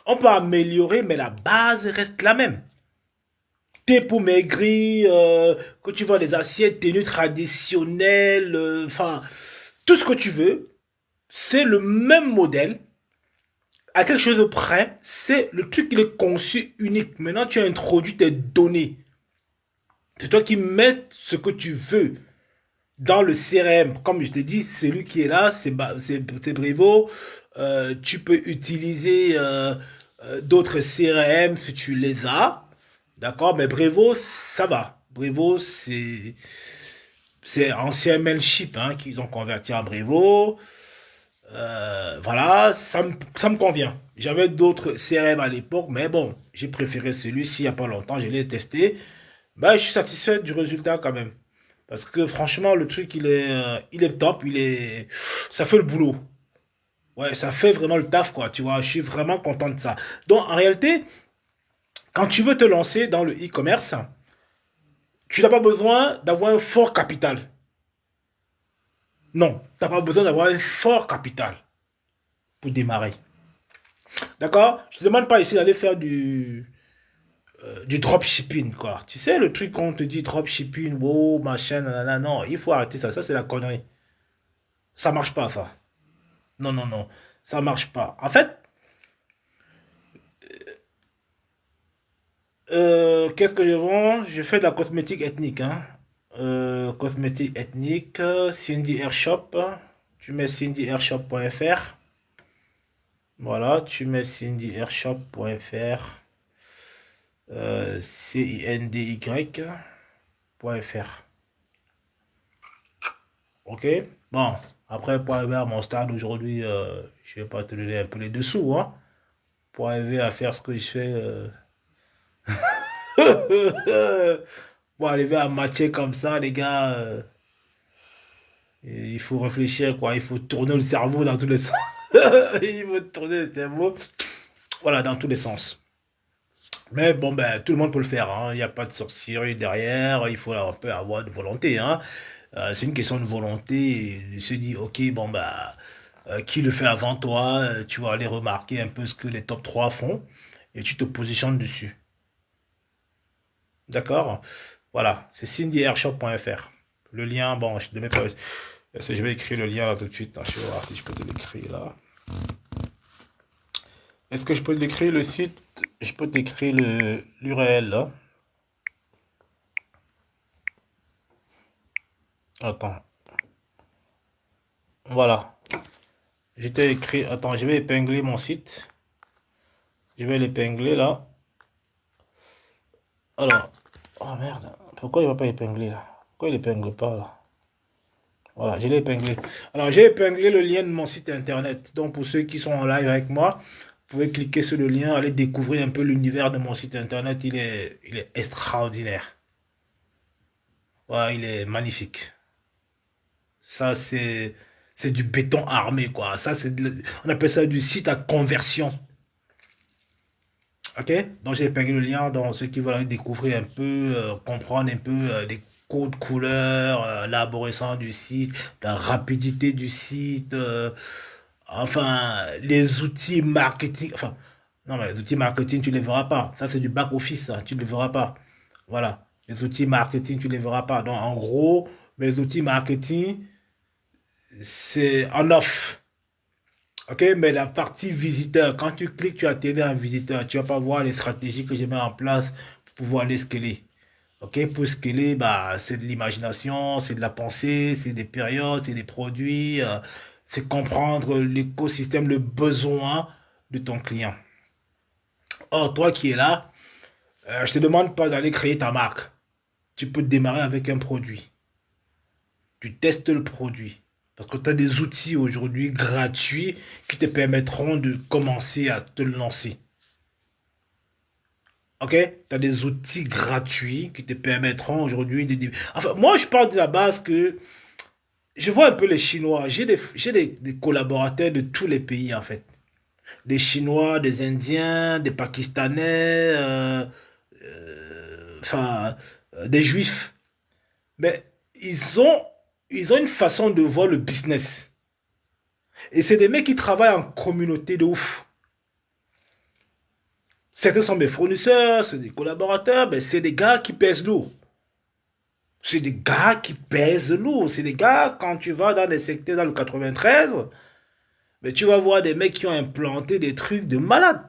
On peut améliorer, mais la base reste la même. Thé pour maigrir, que tu vends des assiettes, tenues traditionnelles, enfin, tout ce que tu veux, c'est le même modèle. À quelque chose de près, c'est le truc qui est conçu unique. Maintenant, tu as introduit tes données. C'est toi qui mets ce que tu veux dans le CRM. Comme je te dis, celui qui est là, c'est Brevo. Tu peux utiliser d'autres CRM si tu les as. D'accord? Mais Brevo, ça va. Brevo, c'est ancien Mailchimp hein, qu'ils ont converti à Brevo. Voilà, ça me convient. J'avais d'autres CRM à l'époque, mais bon, j'ai préféré celui-ci il n'y a pas longtemps, je l'ai testé. Bah, je suis satisfait du résultat quand même. Parce que franchement, le truc, il est top, ça fait le boulot. Ouais, ça fait vraiment le taf, quoi, tu vois. Je suis vraiment content de ça. Donc, en réalité, quand tu veux te lancer dans le e-commerce, tu n'as pas besoin d'avoir un fort capital. Non, tu n'as pas besoin d'avoir un fort capital pour démarrer. D'accord? Je ne te demande pas ici d'aller faire du dropshipping, quoi. Tu sais, le truc qu'on te dit dropshipping, wow, machin, nanana, non, il faut arrêter ça. Ça, c'est la connerie. Ça marche pas, ça. Non, non, non. Ça marche pas. En fait, qu'est-ce que je vends? Je fais de la cosmétique ethnique, hein. Cosmétique ethnique, Cindy Airshop. Tu mets cindyairshop.fr. Voilà, tu mets cindyairshop.fr. CINDY.fr. Ok? Bon, après, pour arriver à mon stade aujourd'hui, je vais pas te donner un peu les dessous, hein. Pour arriver à faire ce que je fais. Pour arriver à matcher comme ça, les gars, il faut réfléchir, quoi. Il faut tourner le cerveau dans tous les sens. Il faut tourner le cerveau, voilà, dans tous les sens. Mais bon, ben, tout le monde peut le faire, hein. Il n'y a pas de sorcellerie derrière. Il faut un peu avoir de volonté, hein. C'est une question de volonté. Et se dit, ok, bon, bah, qui le fait avant toi? Tu vas aller remarquer un peu ce que les top 3 font et tu te positionnes dessus. D'accord? Voilà, c'est cindyairshop.fr. Le lien, bon, je ne mets pas. Je vais écrire le lien là tout de suite, hein. Je vais voir si je peux te l'écrire là. Est-ce que je peux l'écrire le site? Je peux t'écrire l'URL là. Attends. Voilà. Je t'ai écrit. Attends, je vais épingler mon site. Je vais l'épingler là. Alors. Oh merde. Pourquoi il va pas épingler là? Pourquoi il épingle pas là? Voilà, je l'ai épinglé. Alors, j'ai épinglé le lien de mon site internet. Donc, pour ceux qui sont en live avec moi, vous pouvez cliquer sur le lien, aller découvrir un peu l'univers de mon site internet. Il est extraordinaire. Voilà, il est magnifique. Ça, c'est du béton armé, quoi. Ça, on appelle ça du site à conversion. Ok? Donc, j'ai épinglé le lien dans ceux qui veulent aller découvrir un peu, comprendre un peu les codes couleurs, l'arborescence du site, la rapidité du site, enfin, les outils marketing. Enfin, non, mais les outils marketing, tu ne les verras pas. Ça, c'est du back-office, ça. Tu ne les verras pas. Voilà. Les outils marketing, tu ne les verras pas. Donc, en gros, mes outils marketing, c'est en off. OK, mais la partie visiteur, quand tu cliques, tu atterris en visiteur. Tu vas pas voir les stratégies que je mets en place pour pouvoir les scaler. OK, pour scaler, bah, c'est de l'imagination, c'est de la pensée, c'est des périodes, c'est des produits, c'est comprendre l'écosystème, le besoin de ton client. Or, toi qui es là, je te demande pas d'aller créer ta marque. Tu peux démarrer avec un produit. Tu testes le produit. Parce que tu as des outils aujourd'hui gratuits qui te permettront de commencer à te lancer. Ok? Tu as des outils gratuits qui te permettront aujourd'hui de... Enfin, moi, je parle de la base que je vois un peu les Chinois. Des collaborateurs de tous les pays, en fait. Des Chinois, des Indiens, des Pakistanais, enfin, des Juifs. Mais ils ont une façon de voir le business. Et c'est des mecs qui travaillent en communauté de ouf. Certains sont mes fournisseurs, c'est des collaborateurs, mais c'est des gars qui pèsent lourd. C'est des gars qui pèsent lourd. C'est des gars, quand tu vas dans les secteurs dans le 93, mais tu vas voir des mecs qui ont implanté des trucs de malades.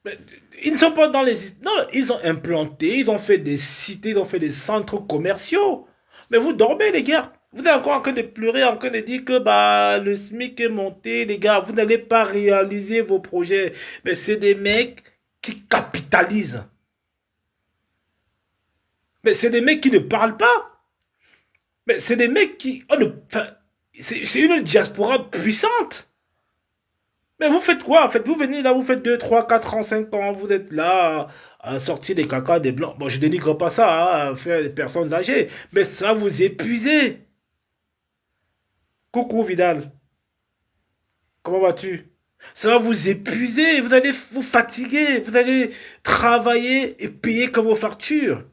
Mais ils ne sont pas dans les... Non, ils ont implanté, ils ont fait des cités, ils ont fait des centres commerciaux. Mais vous dormez, les gars. Vous êtes encore en train de pleurer, en train de dire que bah, le SMIC est monté, les gars. Vous n'allez pas réaliser vos projets. Mais c'est des mecs qui capitalisent. Mais c'est des mecs qui ne parlent pas. Mais c'est des mecs qui... enfin, C'est une diaspora puissante. Mais vous faites quoi en fait? Vous venez là, vous faites 2, 3, 4 ans, 5 ans, vous êtes là à sortir des cacas, des blancs. Bon, je ne dénigre pas ça, hein, à faire des personnes âgées, mais ça va vous épuiser. Coucou Vidal, comment vas-tu? Ça va vous épuiser, vous allez vous fatiguer, vous allez travailler et payer comme vos factures.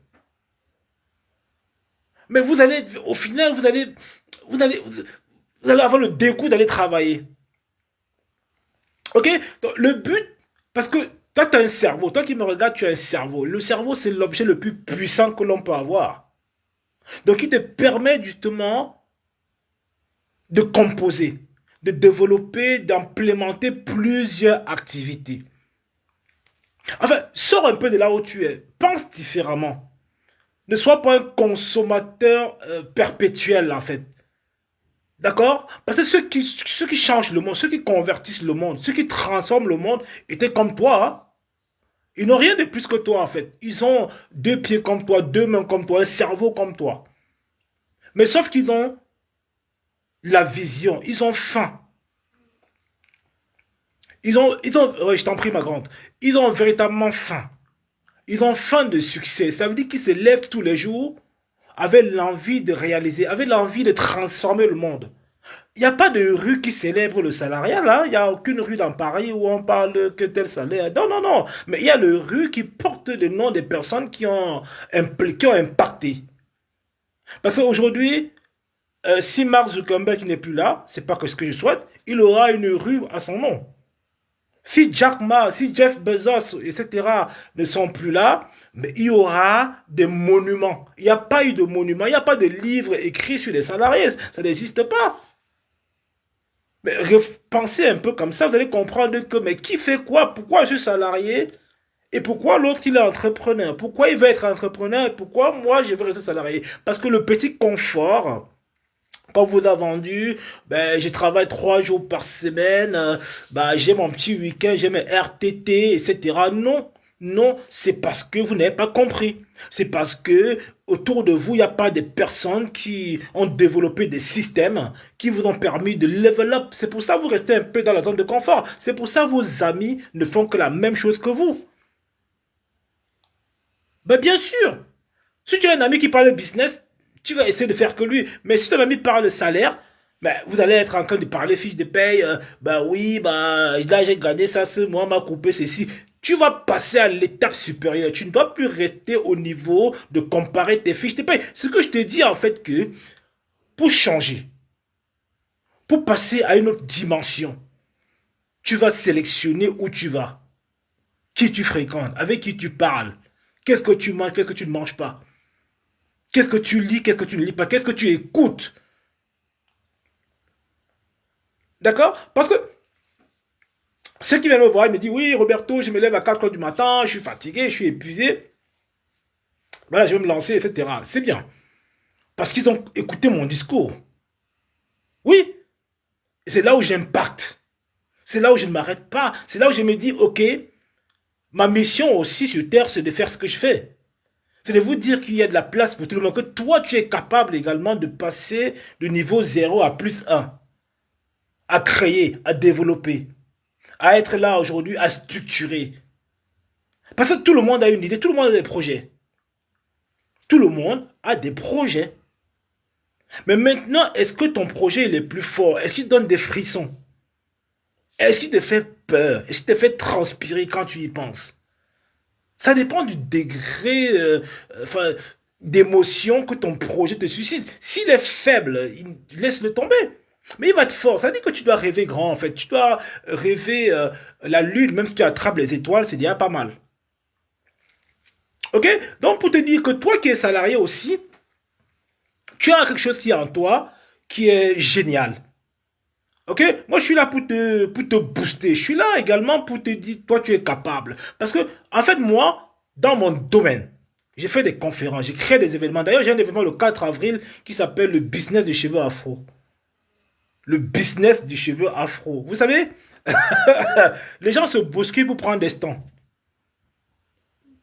Mais vous allez, au final, vous allez avoir le dégoût d'aller travailler. Ok? Donc, le but, parce que toi, tu as un cerveau. Toi qui me regardes, tu as un cerveau. Le cerveau, c'est l'objet le plus puissant que l'on peut avoir. Donc, il te permet justement de composer, de développer, d'implémenter plusieurs activités. Enfin, sors un peu de là où tu es. Pense différemment. Ne sois pas un consommateur perpétuel, en fait. D'accord? Parce que ceux qui changent le monde, ceux qui convertissent le monde, ceux qui transforment le monde étaient comme toi. Hein. Ils n'ont rien de plus que toi, en fait. Ils ont deux pieds comme toi, deux mains comme toi, un cerveau comme toi. Mais sauf qu'ils ont la vision, ils ont faim. Ouais, je t'en prie, ma grande. Ils ont véritablement faim. Ils ont faim de succès. Ça veut dire qu'ils se lèvent tous les jours avec l'envie de réaliser, avec l'envie de transformer le monde. Il n'y a pas de rue qui célèbre le salariat, là. Il n'y a aucune rue dans Paris où on parle que tel salaire. Non, non, non. Mais il y a le rue qui porte le nom des personnes qui ont impacté. Parce qu'aujourd'hui, si Mark Zuckerberg n'est plus là, c'est pas que ce que je souhaite, il aura une rue à son nom. Si Jack Ma, si Jeff Bezos, etc. ne sont plus là, mais il y aura des monuments. Il n'y a pas eu de monuments, il n'y a pas de livre écrit sur les salariés. Ça n'existe pas. Mais pensez un peu comme ça, vous allez comprendre que, mais qui fait quoi? Pourquoi je suis salarié? Et pourquoi l'autre, il est entrepreneur? Pourquoi il veut être entrepreneur? Et pourquoi moi, je veux rester salarié? Parce que le petit confort, quand vous a vendu, ben, je travaille 3 jours par semaine, ben, j'ai mon petit week-end, j'ai mes RTT, etc. Non, non, c'est parce que vous n'avez pas compris. C'est parce que autour de vous, il n'y a pas de personnes qui ont développé des systèmes qui vous ont permis de level up. C'est pour ça que vous restez un peu dans la zone de confort. C'est pour ça que vos amis ne font que la même chose que vous. Ben, bien sûr, si tu as un ami qui parle de business, tu vas essayer de faire que lui. Mais si ton ami parle de salaire, ben, vous allez être en train de parler fiche de paye. Ben oui, ben, là j'ai gagné ça ce mois, m'a coupé ceci. Tu vas passer à l'étape supérieure. Tu ne dois plus rester au niveau de comparer tes fiches de paye. Ce que je te dis en fait que pour changer, pour passer à une autre dimension, tu vas sélectionner où tu vas, qui tu fréquentes, avec qui tu parles, qu'est-ce que tu manges, qu'est-ce que tu ne manges pas. Qu'est-ce que tu lis, qu'est-ce que tu ne lis pas, qu'est-ce que tu écoutes. D'accord? Parce que ceux qui viennent me voir, ils me disent, oui, Roberto, je me lève à 4 heures du matin, je suis fatigué, je suis épuisé. Voilà, je vais me lancer, etc. C'est bien. Parce qu'ils ont écouté mon discours. Oui, c'est là où j'impacte. C'est là où je ne m'arrête pas. C'est là où je me dis, ok, ma mission aussi sur Terre, c'est de faire ce que je fais. C'est de vous dire qu'il y a de la place pour tout le monde, que toi, tu es capable également de passer de niveau 0 à +1, à créer, à développer, à être là aujourd'hui, à structurer. Parce que tout le monde a une idée, tout le monde a des projets. Tout le monde a des projets. Mais maintenant, est-ce que ton projet il est plus fort? Est-ce qu'il donne des frissons? Est-ce qu'il te fait peur? Est-ce qu'il te fait transpirer quand tu y penses? Ça dépend du degré enfin, d'émotion que ton projet te suscite. S'il est faible, laisse-le tomber. Mais il va être fort. Ça veut dire que tu dois rêver grand, en fait. Tu dois rêver la lune, même si tu attrapes les étoiles, c'est déjà pas mal. Ok? Donc, pour te dire que toi qui es salarié aussi, tu as quelque chose qui est en toi qui est génial. Ok? Moi, je suis là pour te booster. Je suis là également pour te dire, toi, tu es capable. Parce que, en fait, moi, dans mon domaine, j'ai fait des conférences, j'ai créé des événements. D'ailleurs, j'ai un événement le 4 avril qui s'appelle le business des cheveux afro. Le business du cheveu afro. Vous savez, les gens se bousculent pour prendre des stands.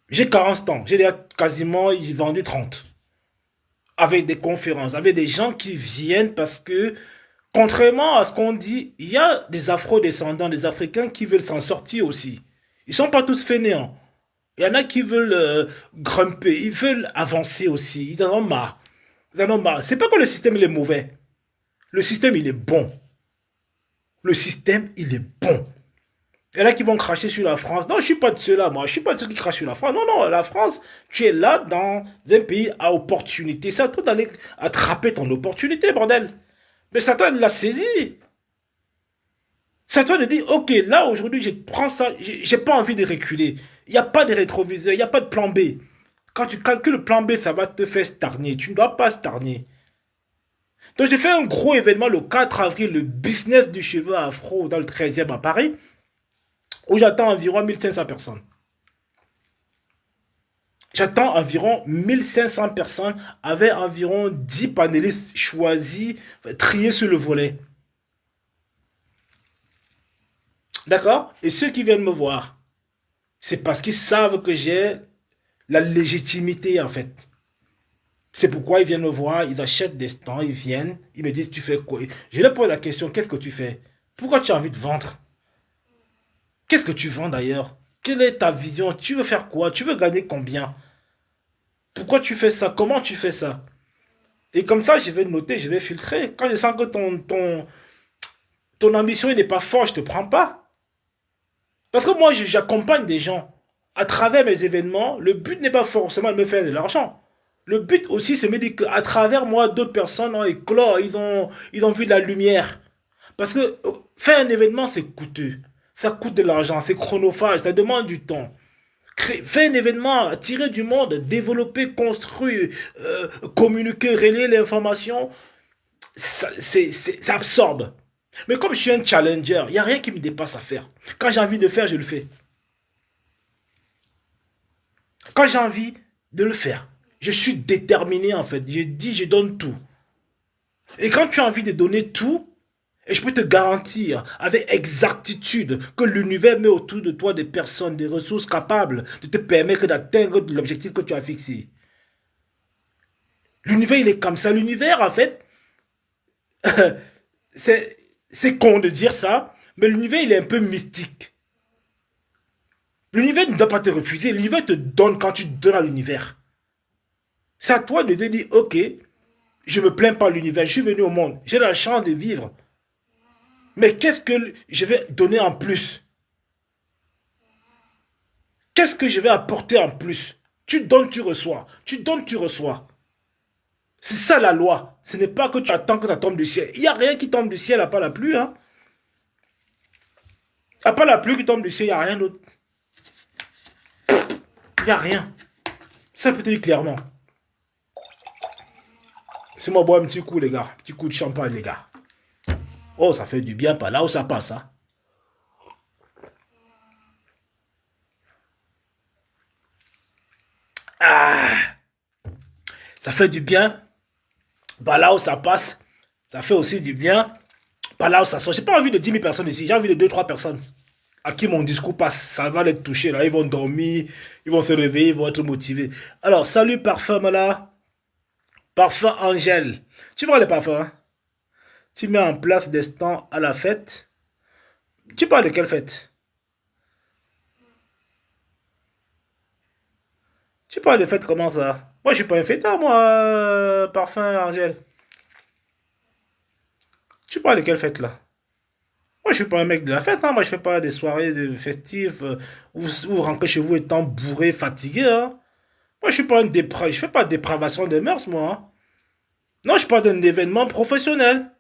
J'ai 40 stands. J'ai déjà quasiment vendu 30. Avec des conférences, avec des gens qui viennent parce que Contrairement à ce qu'on dit, il y a des afro-descendants, des Africains qui veulent s'en sortir aussi. Ils sont pas tous fainéants. Il y en a qui veulent grimper, ils veulent avancer aussi. Ils en ont marre. Ils en ont marre. C'est pas que le système il est mauvais. Le système il est bon. Le système il est bon. Il y en a qui vont cracher sur la France. Non, je suis pas de ceux-là, moi. Je suis pas de ceux qui crachent sur la France. Non, non, la France, tu es là dans un pays à opportunité. C'est à toi d'aller attraper ton opportunité, bordel. Mais c'est à toi de la saisir. C'est à toi de dire, ok, là aujourd'hui, je prends ça, j'ai pas envie de reculer. Il n'y a pas de rétroviseur, il n'y a pas de plan B. Quand tu calcules le plan B, ça va te faire stagner. Tu ne dois pas stagner. Donc j'ai fait un gros événement le 4 avril, le business du cheveu afro dans le 13e à Paris, où j'attends environ 1500 personnes. J'attends environ 1500 personnes avec environ 10 panélistes choisis, triés sur le volet. D'accord? Et ceux qui viennent me voir, c'est parce qu'ils savent que j'ai la légitimité en fait. C'est pourquoi ils viennent me voir, ils achètent des stands, ils viennent, ils me disent tu fais quoi? Je leur pose la question, qu'est-ce que tu fais? Pourquoi tu as envie de vendre? Qu'est-ce que tu vends d'ailleurs? Quelle est ta vision? Tu veux faire quoi? Tu veux gagner combien? Pourquoi tu fais ça? Comment tu fais ça? Et comme ça, je vais noter, je vais filtrer. Quand je sens que ton ambition n'est pas forte, je ne te prends pas. Parce que moi, j'accompagne des gens à travers mes événements. Le but n'est pas forcément de me faire de l'argent. Le but aussi, c'est de me dire qu'à travers moi, d'autres personnes ont éclos, ils ont vu de la lumière. Parce que faire un événement, c'est coûteux. Ça coûte de l'argent, c'est chronophage, ça demande du temps. Faire un événement, attirer du monde, développer, construire, communiquer, relayer l'information, ça absorbe. Mais comme je suis un challenger, il n'y a rien qui me dépasse à faire. Quand j'ai envie de faire, je le fais. Quand j'ai envie de le faire, je suis déterminé en fait. Je dis, je donne tout. Et quand tu as envie de donner tout, et je peux te garantir avec exactitude que l'univers met autour de toi des personnes, des ressources capables de te permettre d'atteindre l'objectif que tu as fixé. L'univers, il est comme ça. L'univers, en fait, c'est con de dire ça, mais l'univers, il est un peu mystique. L'univers ne doit pas te refuser. L'univers te donne quand tu donnes à l'univers. C'est à toi de te dire, ok, je me plains pas l'univers, je suis venu au monde, j'ai la chance de vivre. Mais qu'est-ce que je vais donner en plus? Qu'est-ce que je vais apporter en plus? Tu donnes, tu reçois. Tu donnes, tu reçois. C'est ça la loi. Ce n'est pas que tu attends que ça tombe du ciel. Il n'y a rien qui tombe du ciel à part la pluie. Hein. À part la pluie qui tombe du ciel, il n'y a rien d'autre. Il n'y a rien. Ça peut te dire clairement. C'est moi boire un petit coup, les gars. Un petit coup de champagne, les gars. Oh, ça fait du bien par là où ça passe. Hein. Ah, ça fait du bien par là où ça passe. Ça fait aussi du bien par là où ça sort. J'ai pas envie de 10 000 personnes ici. J'ai envie de 2-3 personnes à qui mon discours passe. Ça va les toucher là. Ils vont dormir. Ils vont se réveiller. Ils vont être motivés. Alors, salut parfum là. Parfum Angèle. Tu vois les parfums hein? Tu mets en place des stands à la fête. Tu parles de quelle fête? Tu parles de fête comment ça? Moi, je suis pas un fêtard, moi, parfum Angèle. Tu parles de quelle fête là? Moi, je suis pas un mec de la fête, hein. Moi, je fais pas des soirées festives où vous rentrez chez vous étant bourré, fatigué, hein. Moi, je suis pas un je fais pas de dépravation des mœurs, moi. Hein. Non, je parle d'un événement professionnel.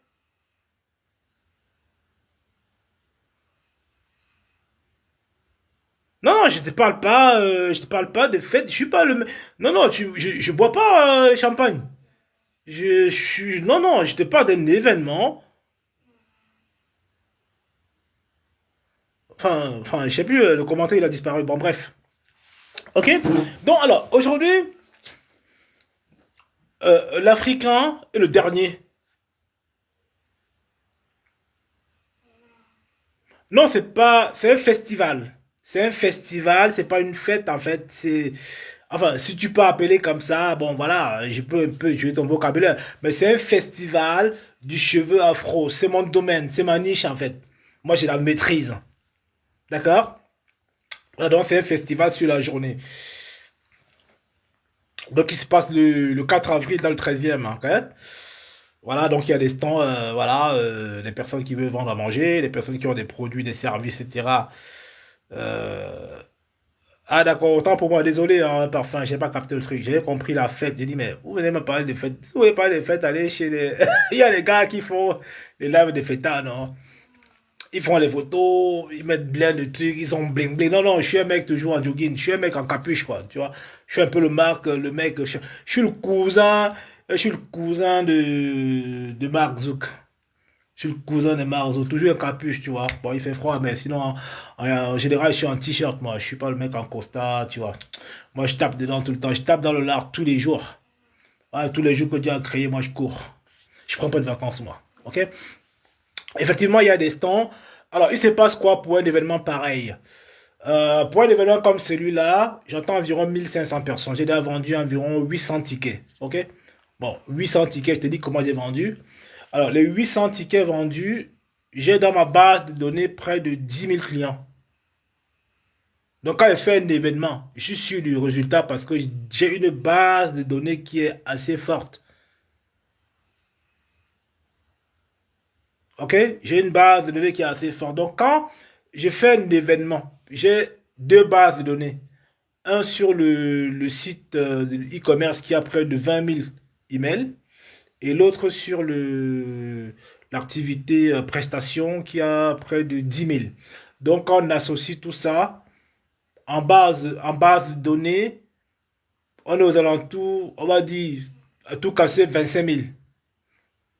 Non, non, je te parle pas de fête. Je suis pas le. Non, non, je bois pas champagne. Je suis. Non, non, je te parle d'un événement. Je sais plus, le commentaire il a disparu. Bon, bref. Ok. Donc, alors, aujourd'hui, l'Africain est le dernier. Non, c'est pas. C'est un festival. C'est un festival, c'est pas une fête en fait. C'est. Enfin, si tu peux appeler comme ça, bon voilà, je peux un peu utiliser ton vocabulaire. Mais c'est un festival du cheveu afro. C'est mon domaine, c'est ma niche en fait. Moi, j'ai la maîtrise. D'accord? Donc, c'est un festival sur la journée. Donc, il se passe le 4 avril dans le 13e. Ok. Voilà, donc il y a des stands, voilà, des personnes qui veulent vendre à manger, des personnes qui ont des produits, des services, etc. Euh, Ah d'accord, autant pour moi, désolé, hein, parfum, j'ai pas capté le truc. J'ai compris la fête. J'ai dit, mais vous venez me parler de fête. Vous voulez parler de fête, allez chez les. Il y a les gars qui font les lives de fêtards, non? Ils font les photos, ils mettent plein de trucs, ils sont bling bling. Non, non, je suis un mec toujours en jogging, je suis un mec en capuche, quoi, tu vois. Je suis un peu le mec, je suis le cousin de Mark Zuck. Je suis le cousin de Marzo, toujours un capuche, tu vois. Bon, il fait froid, mais sinon, en général, je suis en t-shirt, moi. Je suis pas le mec en costard, tu vois. Moi, je tape dedans tout le temps. Je tape dans le lard tous les jours. Ouais, tous les jours que Dieu a créé, moi, je cours. Je prends pas de vacances, moi. OK? Effectivement, il y a des stands. Alors, il se passe quoi pour un événement pareil? Pour un événement comme celui-là, j'entends environ 1500 personnes. J'ai déjà vendu environ 800 tickets. OK? Bon, 800 tickets, je te dis comment j'ai vendu. Alors, les 800 tickets vendus, j'ai dans ma base de données près de 10 000 clients. Donc, quand je fais un événement, je suis sûr du résultat parce que j'ai une base de données qui est assez forte. OK? J'ai une base de données qui est assez forte. Donc, quand je fais un événement, j'ai deux bases de données. Un sur le site de e-commerce qui a près de 20 000 emails et l'autre sur l'activité prestation qui a près de 10 000. Donc, quand on associe tout ça en base de données, on est aux alentours, on va dire, à tout casser 25 000.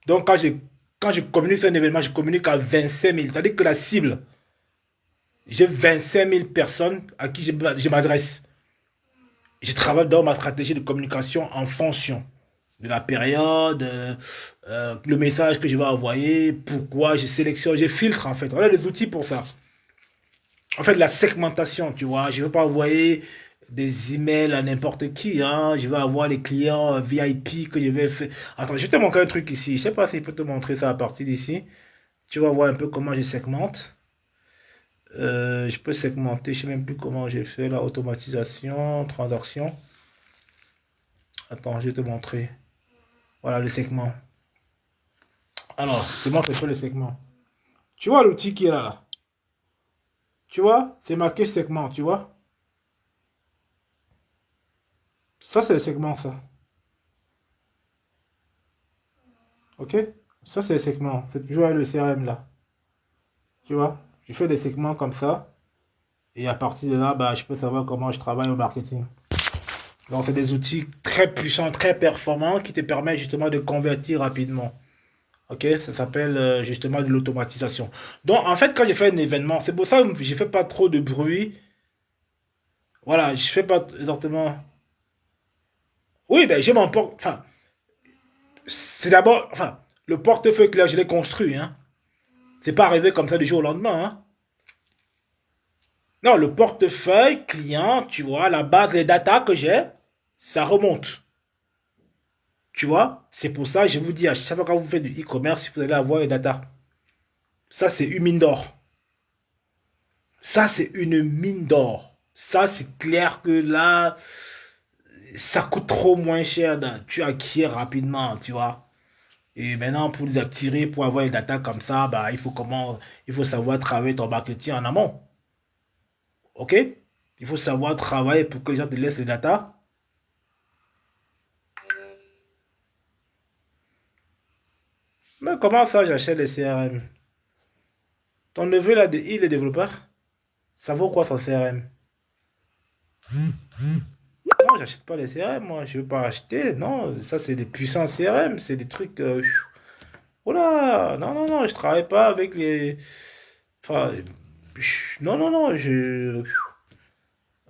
Donc, quand je communique sur un événement, je communique à 25 000. C'est-à-dire que la cible, j'ai 25 000 personnes à qui je m'adresse. Je travaille dans ma stratégie de communication en fonction de la période, le message que je vais envoyer, pourquoi je sélectionne, je filtre en fait. On a des outils pour ça. En fait, la segmentation, tu vois. Je ne veux pas envoyer des emails à n'importe qui, hein. Je vais avoir les clients VIP que je vais faire. Attends, je vais te montrer un truc ici. Je ne sais pas s'il peut te montrer ça à partir d'ici. Tu vas voir un peu comment je segmente. Je peux segmenter, je ne sais même plus comment j'ai fait la automatisation, transaction. Attends, je vais te montrer. Voilà le segment. Alors, je te montre un peu le segment. Tu vois l'outil qui est là? Tu vois? C'est marqué segment, tu vois? Ça, c'est le segment, ça. OK? Ça, c'est le segment. C'est toujours le CRM là. Tu vois? Je fais des segments comme ça. Et à partir de là, bah, je peux savoir comment je travaille au marketing. Donc, c'est des outils très puissants, très performants qui te permettent justement de convertir rapidement. OK? Ça s'appelle justement de l'automatisation. Donc, en fait, quand j'ai fait un événement, c'est pour ça que je ne fais pas trop de bruit. Voilà, je ne fais pas exactement. Oui, ben, j'ai mon porte. Enfin, c'est d'abord. Enfin, le portefeuille clair, je l'ai construit. Hein. C'est pas arrivé comme ça du jour au lendemain. Hein. Non, le portefeuille client, tu vois, la base des data que j'ai, ça remonte. Tu vois, c'est pour ça que je vous dis, à chaque fois que vous faites du e-commerce, vous allez avoir les data. Ça, c'est une mine d'or. Ça, c'est une mine d'or. Ça, c'est clair que là, ça coûte trop moins cher. Tu acquiers rapidement, tu vois. Et maintenant, pour les attirer, pour avoir les data comme ça, bah, il faut savoir travailler ton marketing en amont. OK? Il faut savoir travailler pour que les gens te laissent les data. Mais comment ça, j'achète les CRM? Ton neveu, là, il est développeur. Ça vaut quoi son CRM? Non, j'achète pas les CRM, moi. Je veux pas acheter. Non, ça, c'est des puissants CRM. C'est des trucs. Oh là, non, non, non, je travaille pas avec les. Enfin, non, non, non,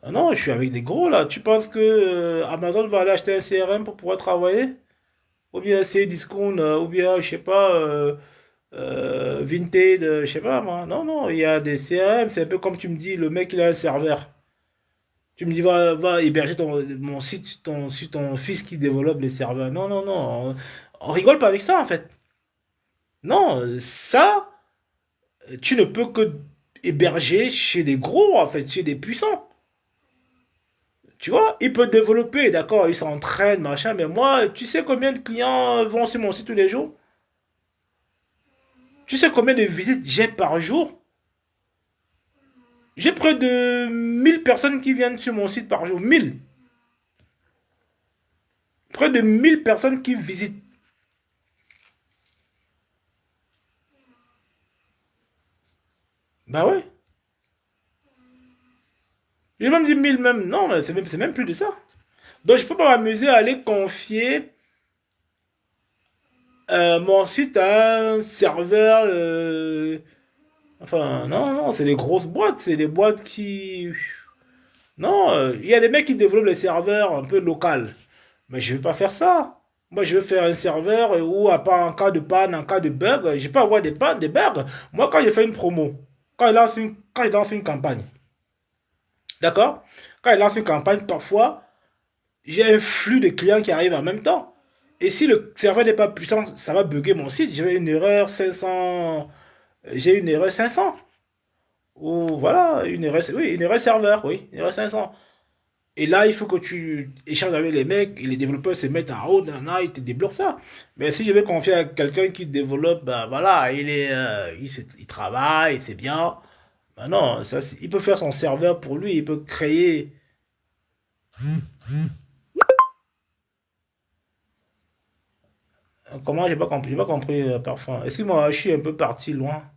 ah non, je suis avec des gros là. Tu penses que Amazon va aller acheter un CRM pour pouvoir travailler? Ou bien c'est Discount, ou bien, je sais pas, Vinted, je sais pas moi. Non, non, il y a des CRM. C'est un peu comme tu me dis, le mec il a un serveur. Tu me dis, va héberger mon site, sur ton fils qui développe les serveurs. Non, non, non. On rigole pas avec ça en fait. Non, ça, tu ne peux que héberger chez des gros, en fait, chez des puissants. Tu vois, il peut développer, d'accord, il s'entraîne, machin, mais moi, tu sais combien de clients vont sur mon site tous les jours? Tu sais combien de visites j'ai par jour? J'ai près de 1000 personnes qui viennent sur mon site par jour. 1000. Près de 1000 personnes qui visitent. Bah ouais. J'ai même dit 1000 même. Non, mais c'est même plus de ça. Donc je peux pas m'amuser à aller confier mon site à un serveur. Enfin, non, non, c'est des grosses boîtes. C'est des boîtes qui... Non, il y a des mecs qui développent les serveurs un peu locaux. Mais je ne vais pas faire ça. Moi, je veux faire un serveur où, à part en cas de panne, en cas de bug, je peux avoir des pannes, des bugs. Moi, quand je fais une promo, quand il lance une campagne, d'accord? Quand il lance une campagne, parfois, j'ai un flux de clients qui arrivent en même temps. Et si le serveur n'est pas puissant, ça va bugger mon site. J'ai une erreur 500. J'ai une erreur 500. Ou voilà, une erreur, oui, une erreur serveur, oui, une erreur 500. Et là, il faut que tu échanges avec les mecs et les développeurs se mettent en haut, ils te débloquent ça. Mais si je vais confier à quelqu'un qui développe, ben voilà, il travaille, c'est bien. Ben non, ça, il peut faire son serveur pour lui, il peut créer. Comment, j'ai pas compris, parfum. Excuse-moi, je suis un peu parti loin.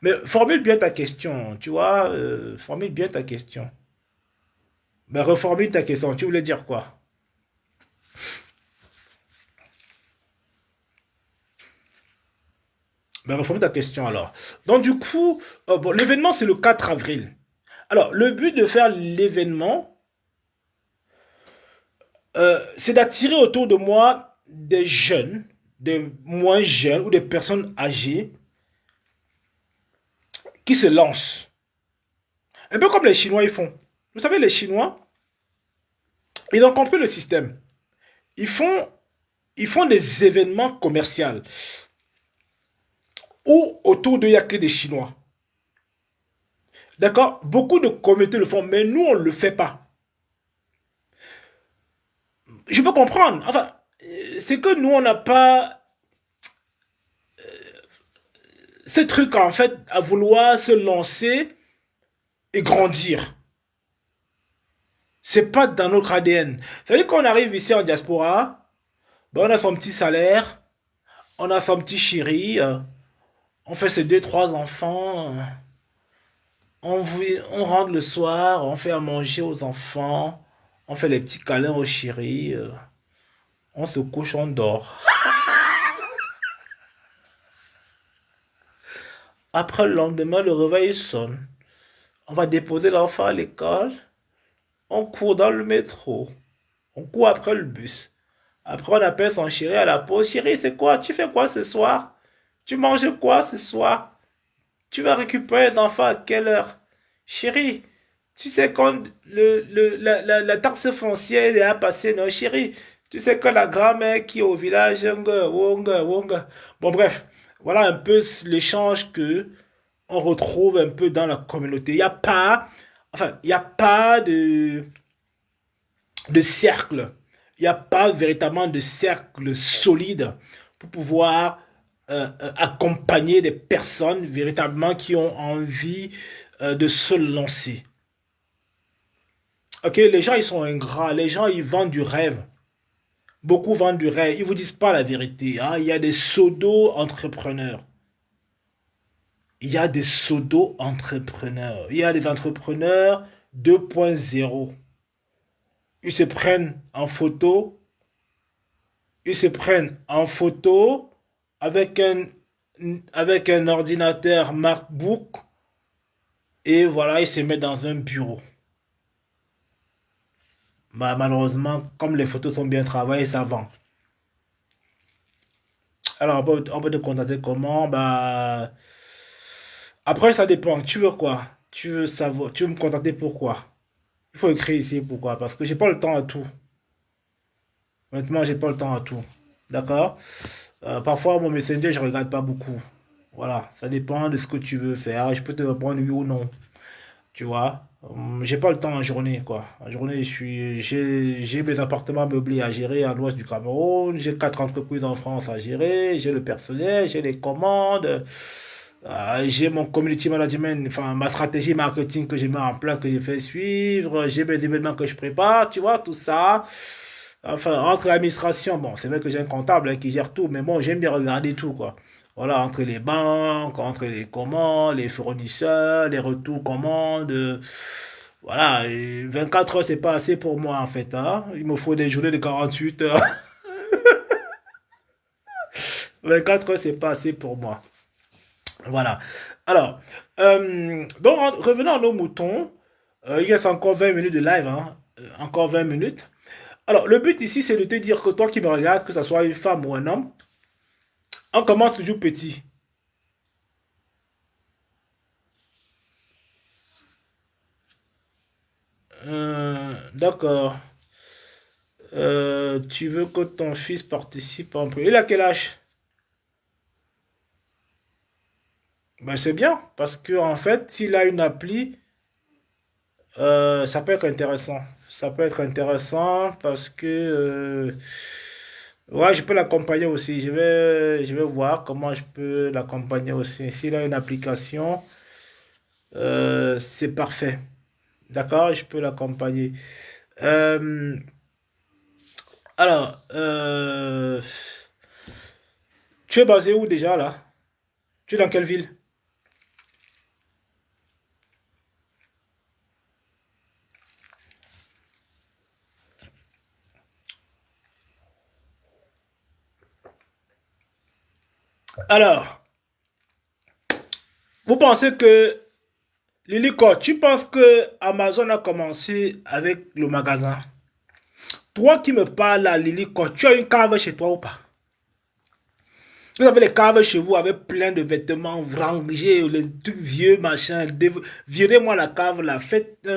Mais formule bien ta question, tu vois, formule bien ta question. Ben reformule ta question, tu voulais dire quoi? Ben reformule ta question alors. Donc du coup, bon, l'événement c'est le 4 avril. Alors, le but de faire l'événement, c'est d'attirer autour de moi des jeunes, des moins jeunes ou des personnes âgées qui se lancent. Un peu comme les Chinois ils font. Vous savez, les Chinois, ils ont compris le système. Ils font, ils font des événements commerciaux où autour d'eux, il n'y a que des Chinois. D'accord? Beaucoup de communautés le font, mais nous, on ne le fait pas. Je peux comprendre. Enfin, c'est que nous, on n'a pas ce truc, en fait, à vouloir se lancer et grandir. C'est pas dans notre ADN. Ça veut dire qu'on arrive ici en diaspora, ben on a son petit salaire, on a son petit chéri, on fait ses deux, trois enfants, on rentre le soir, on fait à manger aux enfants, on fait les petits câlins au chéri, on se couche, on dort. Après le lendemain, le réveil sonne. On va déposer l'enfant à l'école, on court dans le métro, on court après le bus. Après, on appelle son chéri à la pause. Chéri, c'est quoi? Tu fais quoi ce soir? Tu manges quoi ce soir? Tu vas récupérer les enfants à quelle heure? Chéri, tu sais quand la taxe foncière est à passer, non, chéri? Tu sais que la grand-mère qui est au village, Wonga, Wonga, Wonga. Bon, bref, voilà un peu l'échange que on retrouve un peu dans la communauté. Il n'y a pas, enfin, il n'y a pas de cercle. Il n'y a pas véritablement de cercle solide pour pouvoir accompagner des personnes véritablement qui ont envie de se lancer. Ok, les gens ils sont ingrats, les gens ils vendent du rêve. Beaucoup vendent du rêve, ils vous disent pas la vérité. Hein. Il y a des pseudo-entrepreneurs. Il y a des pseudo-entrepreneurs. Il y a des entrepreneurs 2.0. Ils se prennent en photo, ils se prennent en photo avec avec un ordinateur MacBook et voilà, ils se mettent dans un bureau. Bah, malheureusement, comme les photos sont bien travaillées, ça vend. Alors, on peut te contacter comment? Bah, après, ça dépend. Tu veux quoi? Tu veux savoir, tu veux me contacter pourquoi? Il faut écrire ici pourquoi. Parce que j'ai pas le temps à tout. Honnêtement, j'ai pas le temps à tout. D'accord? Parfois, mon Messenger, je regarde pas beaucoup. Voilà, ça dépend de ce que tu veux faire. Je peux te répondre oui ou non. Tu vois? J'ai pas le temps en journée, quoi. En journée, j'ai mes appartements meublés à gérer à l'ouest du Cameroun. J'ai 4 entreprises en France à gérer. J'ai le personnel, j'ai les commandes. J'ai mon community management, enfin ma stratégie marketing que je mets en place, que je fais suivre, j'ai mes événements que je prépare, tu vois, tout ça. Enfin, entre l'administration, bon, c'est vrai que j'ai un comptable qui gère tout, mais bon, j'aime bien regarder tout, quoi. Voilà, entre les banques, entre les commandes, les fournisseurs, les retours commandes. Voilà, et 24 heures, c'est pas assez pour moi, en fait, hein. Il me faut des journées de 48 heures. 24 heures, c'est pas assez pour moi. Voilà. Alors, donc revenons à nos moutons. Il reste encore 20 minutes de live, hein. Encore 20 minutes. Alors, le but ici, c'est de te dire que toi qui me regardes, que ce soit une femme ou un homme, on commence toujours petit. D'accord. Tu veux que ton fils participe un peu. Il a quel âge? Ben, c'est bien, parce que en fait, s'il a une appli, ça peut être intéressant. Ça peut être intéressant parce que ouais, je peux l'accompagner aussi. Je vais voir comment je peux l'accompagner aussi. S'il a une application, c'est parfait. D'accord, je peux l'accompagner. Euh, alors, tu es basé où déjà là? Tu es dans quelle ville? Alors, vous pensez que Lilico, tu penses que Amazon a commencé avec le magasin? Toi qui me parles là, Lilico, tu as une cave chez toi ou pas? Vous avez les caves chez vous avec plein de vêtements rangés, les trucs vieux, machin. Virez-moi la cave là, faites,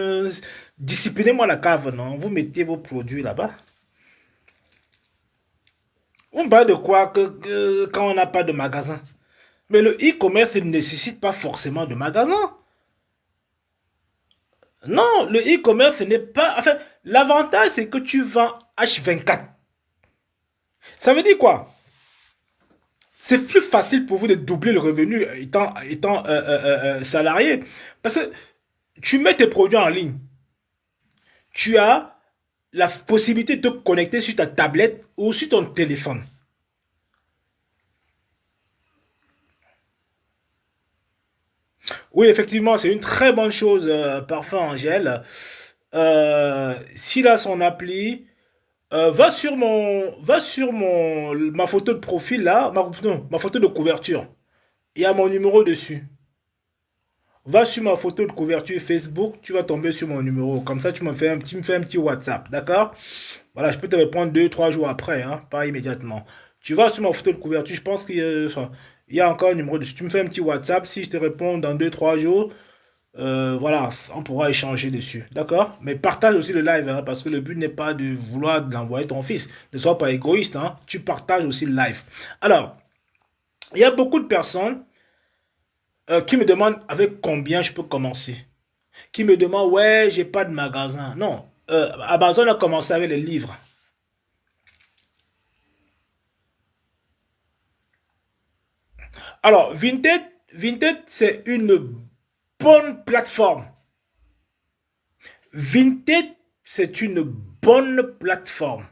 disciplinez-moi la cave, non? Vous mettez vos produits là-bas. On parle de quoi quand on n'a pas de magasin? Mais le e-commerce ne nécessite pas forcément de magasin. Non, le e-commerce n'est pas. Enfin, l'avantage c'est que tu vends H24. Ça veut dire quoi? C'est plus facile pour vous de doubler le revenu étant salarié. Parce que tu mets tes produits en ligne. Tu as la possibilité de te connecter sur ta tablette ou sur ton téléphone. Oui, effectivement, c'est une très bonne chose, Parfum Angèle. S'il a son appli, va sur ma photo de profil là, non, ma photo de couverture. Il y a mon numéro dessus. Va sur ma photo de couverture Facebook, tu vas tomber sur mon numéro. Comme ça, tu me fais un petit WhatsApp, d'accord? Voilà, je peux te répondre 2, 3 jours après, hein, pas immédiatement. Tu vas sur ma photo de couverture, je pense qu'il y a encore un numéro dessus. Tu me fais un petit WhatsApp, si je te réponds dans 2, 3 jours, voilà, on pourra échanger dessus, d'accord? Mais partage aussi le live, hein, parce que le but n'est pas de vouloir l'envoyer ton fils. Ne sois pas égoïste, hein, tu partages aussi le live. Alors, il y a beaucoup de personnes qui me demandent avec combien je peux commencer. Qui me demandent, ouais, j'ai pas de magasin. Non, Amazon a commencé avec les livres. Alors, Vinted, c'est une bonne plateforme. Vinted, c'est une bonne plateforme.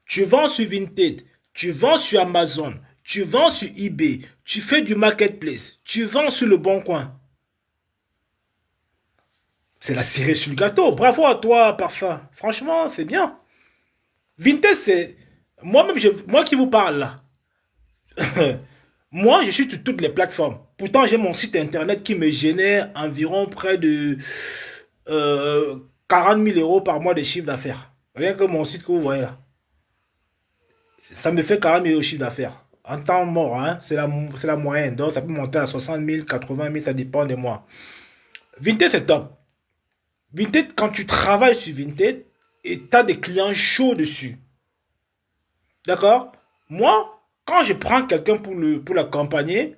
Tu vends sur Vinted, tu vends sur Amazon, tu vends sur eBay, tu fais du marketplace, tu vends sur le Bon Coin. C'est la cerise sur le gâteau. Bravo à toi, Parfum. Franchement, c'est bien. Vinted, c'est... Moi-même, moi qui vous parle là. Moi, je suis sur toutes les plateformes. Pourtant, j'ai mon site internet qui me génère environ près de 40 000 euros par mois de chiffre d'affaires. Rien que mon site que vous voyez là. Ça me fait 40 000 euros de chiffre d'affaires. En temps mort, hein, c'est la moyenne. Donc, ça peut monter à 60 000, 80 000, ça dépend des mois. Vinted, c'est top. Vinted, quand tu travailles sur Vinted, et tu as des clients chauds dessus. D'accord? Moi, quand je prends quelqu'un pour l'accompagner,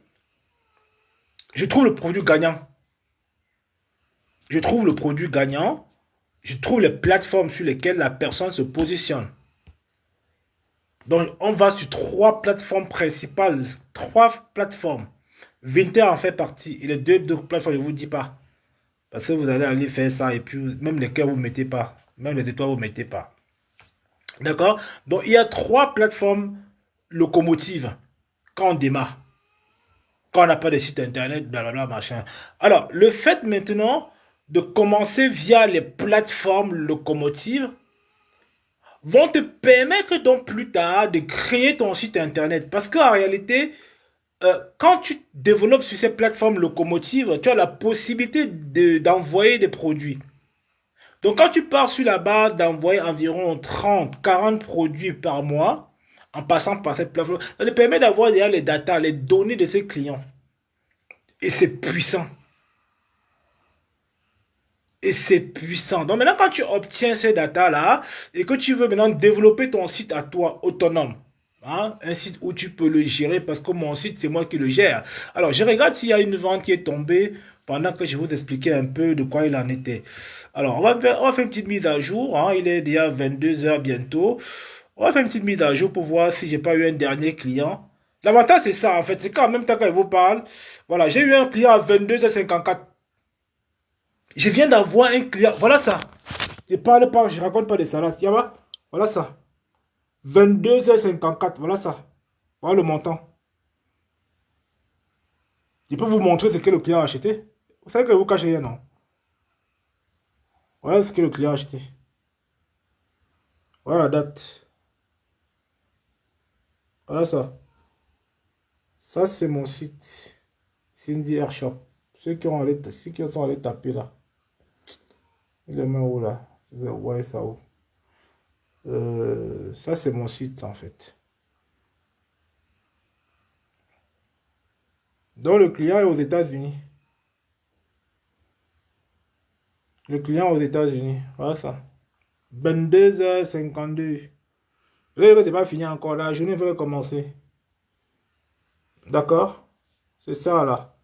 je trouve le produit gagnant. Je trouve le produit gagnant. Je trouve les plateformes sur lesquelles la personne se positionne. Donc, on va sur trois plateformes principales. Trois plateformes. Vinter en fait partie. Et les deux plateformes, je ne vous dis pas. Parce que vous allez aller faire ça. Et puis, même les cœurs, vous ne mettez pas. Même les étoiles, vous ne mettez pas. D'accord? Donc, il y a trois plateformes locomotives quand on démarre. Quand on n'a pas de site internet, blablabla, machin. Alors, le fait maintenant de commencer via les plateformes locomotives vont te permettre donc plus tard de créer ton site internet. Parce qu'en réalité, quand tu développes sur ces plateformes locomotives, tu as la possibilité d'envoyer des produits. Donc quand tu pars sur la base d'envoyer environ 30, 40 produits par mois, en passant par cette plateforme, ça te permet d'avoir déjà les datas, les données de ces clients. Et c'est puissant. Et c'est puissant. Donc maintenant, quand tu obtiens ces datas-là et que tu veux maintenant développer ton site à toi autonome, hein, un site où tu peux le gérer parce que mon site, c'est moi qui le gère. Alors, je regarde s'il y a une vente qui est tombée pendant que je vous expliquais un peu de quoi il en était. Alors, on va faire une petite mise à jour. Hein, il est déjà 22 heures bientôt. On va faire une petite mise à jour pour voir si j'ai pas eu un dernier client. L'avantage, c'est ça, en fait. C'est qu'en même temps, quand je vous parle, voilà, j'ai eu un client à 22h54. Je viens d'avoir un client. Voilà ça. Je parle pas, je raconte pas des salades. Voilà ça. 22h54. Voilà ça. Voilà le montant. Je peux vous montrer ce que le client a acheté. Vous savez que vous cachez rien, non? Voilà ce que le client a acheté. Voilà la date. Voilà ça. Ça, c'est mon site. Cindy Airshop. Ceux qui sont allés taper là. Il est où là? Vous voyez ça où? Ça, c'est mon site en fait. Donc, le client est aux États-Unis. Le client aux États-Unis. Voilà ça. 22h52. Vous voyez que c'est pas fini encore. La journée va commencer. D'accord? C'est ça là.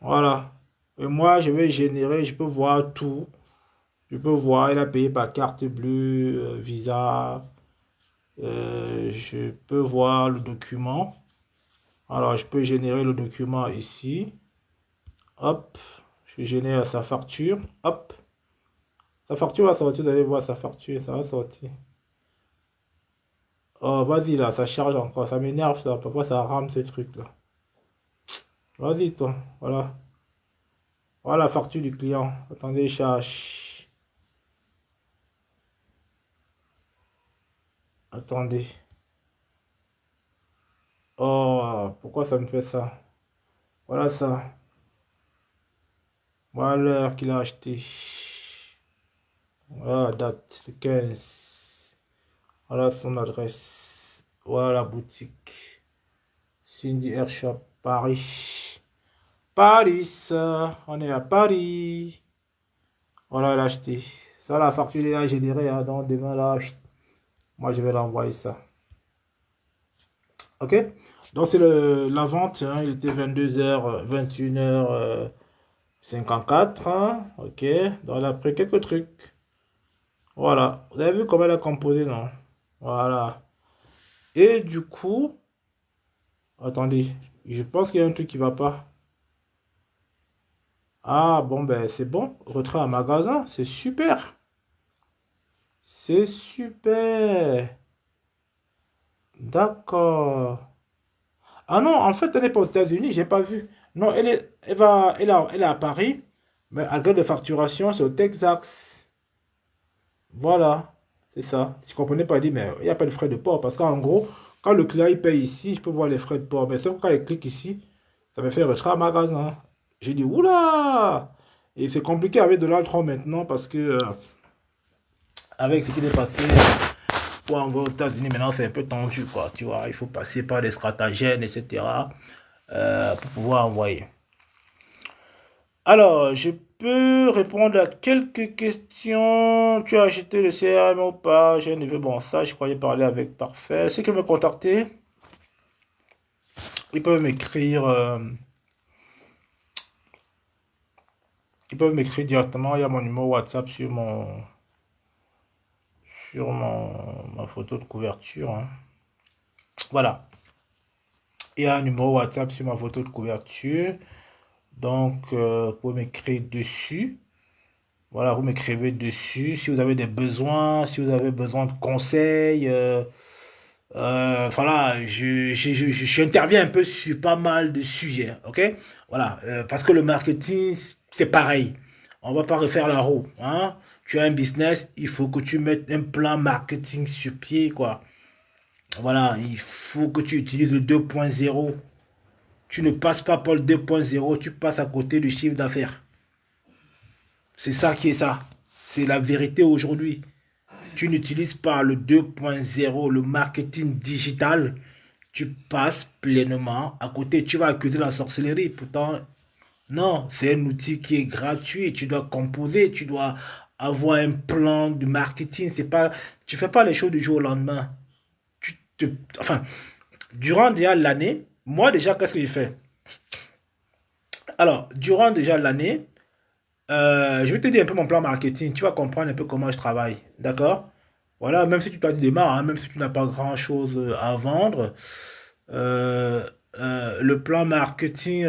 Voilà. Et moi, je vais générer. Je peux voir tout. Je peux voir. Il a payé par carte bleue, Visa. Je peux voir le document. Alors, je peux générer le document ici. Hop. Je génère sa facture. Hop. Sa facture va sortir. Vous allez voir sa facture. Ça va sortir. Oh, vas-y là, ça charge encore. Ça m'énerve ça. Pourquoi ça rame ces trucs là? Vas-y toi. Voilà. Voilà la facture du client. Attendez, charge. Attendez. Oh, pourquoi ça me fait ça? Voilà ça. Voilà l'heure qu'il a acheté. Voilà la date, le 15. Voilà son adresse. Voilà la boutique. Cindy Airshop, Paris. Paris, on est à Paris. Voilà, l'a acheté. Ça, la facture est générée. Hein, donc, demain, là, moi, je vais l'envoyer ça. OK? Donc, c'est la vente. Hein, il était 22h, 21h54. Hein, OK? Donc, elle a pris quelques trucs. Voilà. Vous avez vu comment elle a composé, non? Voilà. Et du coup, attendez. Je pense qu'il y a un truc qui va pas. Ah, bon, ben, c'est bon. Retrait à magasin. C'est super. C'est super. D'accord. Ah non, en fait, elle n'est pas aux États-Unis, j'ai pas vu. Non, elle est à Paris, mais à gré de facturation, c'est au Texas. Voilà, c'est ça. Si je comprenais pas, il dit, mais il n'y a pas de frais de port. Parce qu'en gros, quand le client il paye ici, je peux voir les frais de port. Mais sauf quand il clique ici, ça me fait retrait à magasin. J'ai dit, oula! Et c'est compliqué avec de l'Altron maintenant parce que, avec ce qui est passé pour envoyer aux États-Unis, maintenant c'est un peu tendu, quoi. Tu vois, il faut passer par des stratagènes, etc. Pour pouvoir envoyer. Alors, je peux répondre à quelques questions. Tu as acheté le CRM ou pas? J'ai un niveau. Bon, ça, je croyais parler avec Parfait. Ceux qui veulent me contacter, ils peuvent m'écrire. Ils peuvent m'écrire directement. Il y a mon numéro WhatsApp ma photo de couverture, hein. Voilà. Il y a un numéro WhatsApp sur ma photo de couverture. Donc, vous pouvez m'écrire dessus. Voilà, vous m'écrivez dessus. Si vous avez des besoins, si vous avez besoin de conseils, voilà, j'interviens un peu sur pas mal de sujets, ok? Voilà, parce que le marketing, c'est pareil. On va pas refaire la roue, hein? Tu as un business, il faut que tu mettes un plan marketing sur pied, quoi. Voilà, il faut que tu utilises le 2.0. Tu ne passes pas par le 2.0, tu passes à côté du chiffre d'affaires. C'est ça qui est ça. C'est la vérité aujourd'hui. Tu n'utilises pas le 2.0, le marketing digital, tu passes pleinement à côté. Tu vas accuser la sorcellerie. Pourtant, non, c'est un outil qui est gratuit. Tu dois composer, tu dois avoir un plan de marketing. C'est pas, tu fais pas les choses du jour au lendemain. Enfin, durant déjà l'année, moi déjà, qu'est-ce que j'ai fait? Alors, durant déjà l'année, je vais te dire un peu mon plan marketing. Tu vas comprendre un peu comment je travaille. D'accord? Voilà, même si tu démarres, hein, même si tu n'as pas grand-chose à vendre, euh, le plan marketing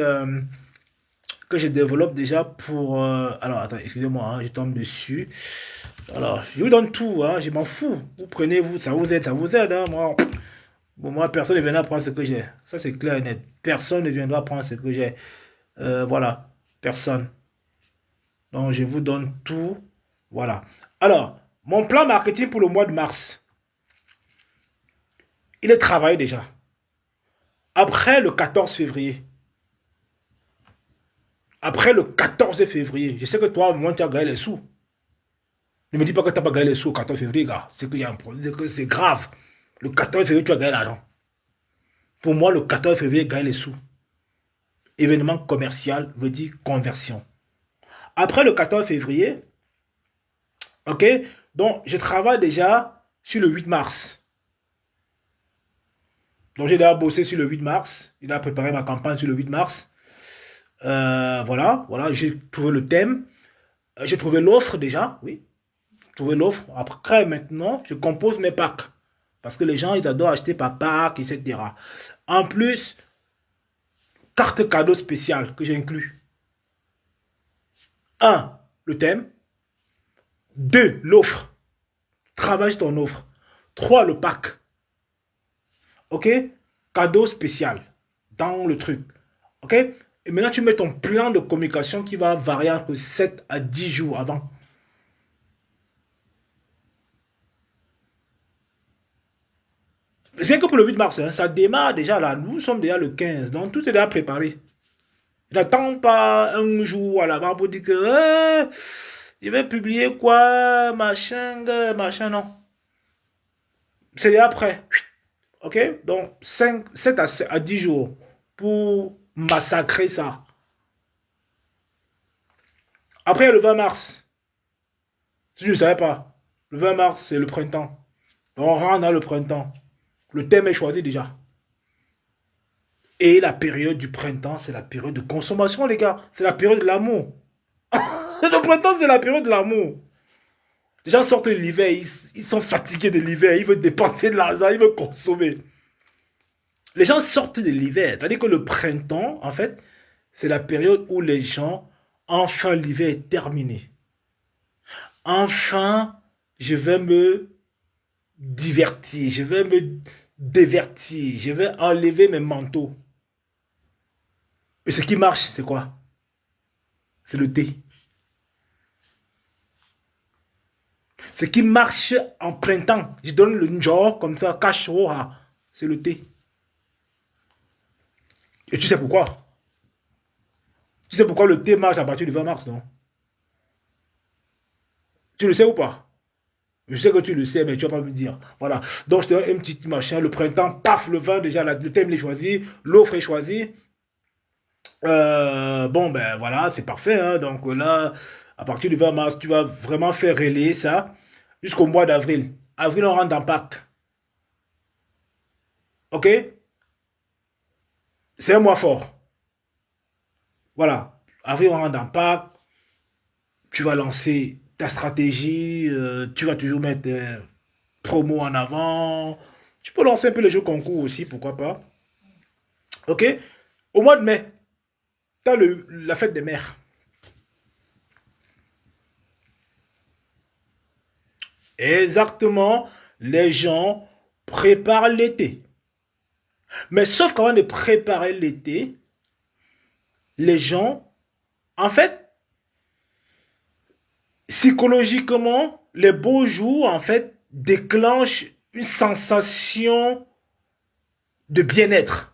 que je développe déjà pour... alors, attends, excusez-moi, hein, je tombe dessus. Alors, je vous donne tout, hein, je m'en fous. Vous prenez, vous, ça vous aide. Hein, moi, bon, moi, personne ne viendra prendre ce que j'ai. Ça, c'est clair et net. Personne ne viendra prendre ce que j'ai. Voilà, personne. Donc, je vous donne tout. Voilà. Alors, mon plan marketing pour le mois de mars, il est travaillé déjà. Après le 14 février. Après le 14 février. Je sais que toi, au moins, tu as gagné les sous. Ne me dis pas que tu n'as pas gagné les sous au 14 février, gars. C'est qu'il y a un problème, c'est grave. Le 14 février, tu as gagné l'argent. Pour moi, le 14 février, gagner les sous. Événement commercial veut dire conversion. Après le 14 février, ok, donc je travaille déjà sur le 8 mars. Donc j'ai déjà bossé sur le 8 mars. Il a préparé ma campagne sur le 8 mars. Voilà, j'ai trouvé le thème. J'ai trouvé l'offre déjà, oui. Trouvé l'offre. Après, maintenant, je compose mes packs. Parce que les gens, ils adorent acheter par pack, etc. En plus, carte cadeau spéciale que j'ai inclus. 1. Le thème. 2. L'offre. Travaille ton offre. 3. Le pack. Ok? Cadeau spécial dans le truc. Ok? Et maintenant, tu mets ton plan de communication qui va varier entre 7 à 10 jours avant. C'est que pour le 8 mars, hein, ça démarre déjà là. Nous sommes déjà le 15, donc tout est déjà préparé. N'attends pas un jour à l'avant pour dire que je vais publier quoi, machin, machin, non. C'est déjà prêt. Ok? Donc 7 à 10 jours pour massacrer ça. Après, le 20 mars, si tu ne savais pas, le 20 mars, c'est le printemps. Donc, on rentre dans le printemps. Le thème est choisi déjà. Et la période du printemps, c'est la période de consommation, les gars. C'est la période de l'amour. Le printemps, c'est la période de l'amour. Les gens sortent de l'hiver, ils sont fatigués de l'hiver, ils veulent dépenser de l'argent, ils veulent consommer. Les gens sortent de l'hiver. C'est-à-dire que le printemps, en fait, c'est la période où les gens, enfin, l'hiver est terminé. Enfin, je vais me divertir, je vais me divertir, je vais enlever mes manteaux. Et ce qui marche, c'est quoi? C'est le thé. Ce qui marche en printemps, je donne le genre comme ça, cash c'est le thé. Et tu sais pourquoi? Tu sais pourquoi le thé marche à partir du 20 mars, non? Tu le sais ou pas? Je sais que tu le sais, mais tu vas pas me dire. Voilà. Donc, je te donne un petit machin. Le printemps, paf, le 20, déjà, le thème est choisi. L'offre est choisie. bon, ben voilà, c'est parfait. Hein. Donc là, à partir du 20 mars, tu vas vraiment faire relayer ça jusqu'au mois d'avril. Avril, on rentre dans Pâques. OK? C'est un mois fort. Voilà. Avril, on rentre dans Pâques. Tu vas lancer ta stratégie. Tu vas toujours mettre des promos en avant. Tu peux lancer un peu les jeux concours aussi, pourquoi pas. OK? Au mois de mai, tu as la fête des mères. Exactement. Les gens préparent l'été. Mais sauf qu'avant de préparer l'été, les gens, en fait, psychologiquement, les beaux jours, en fait, déclenchent une sensation de bien-être.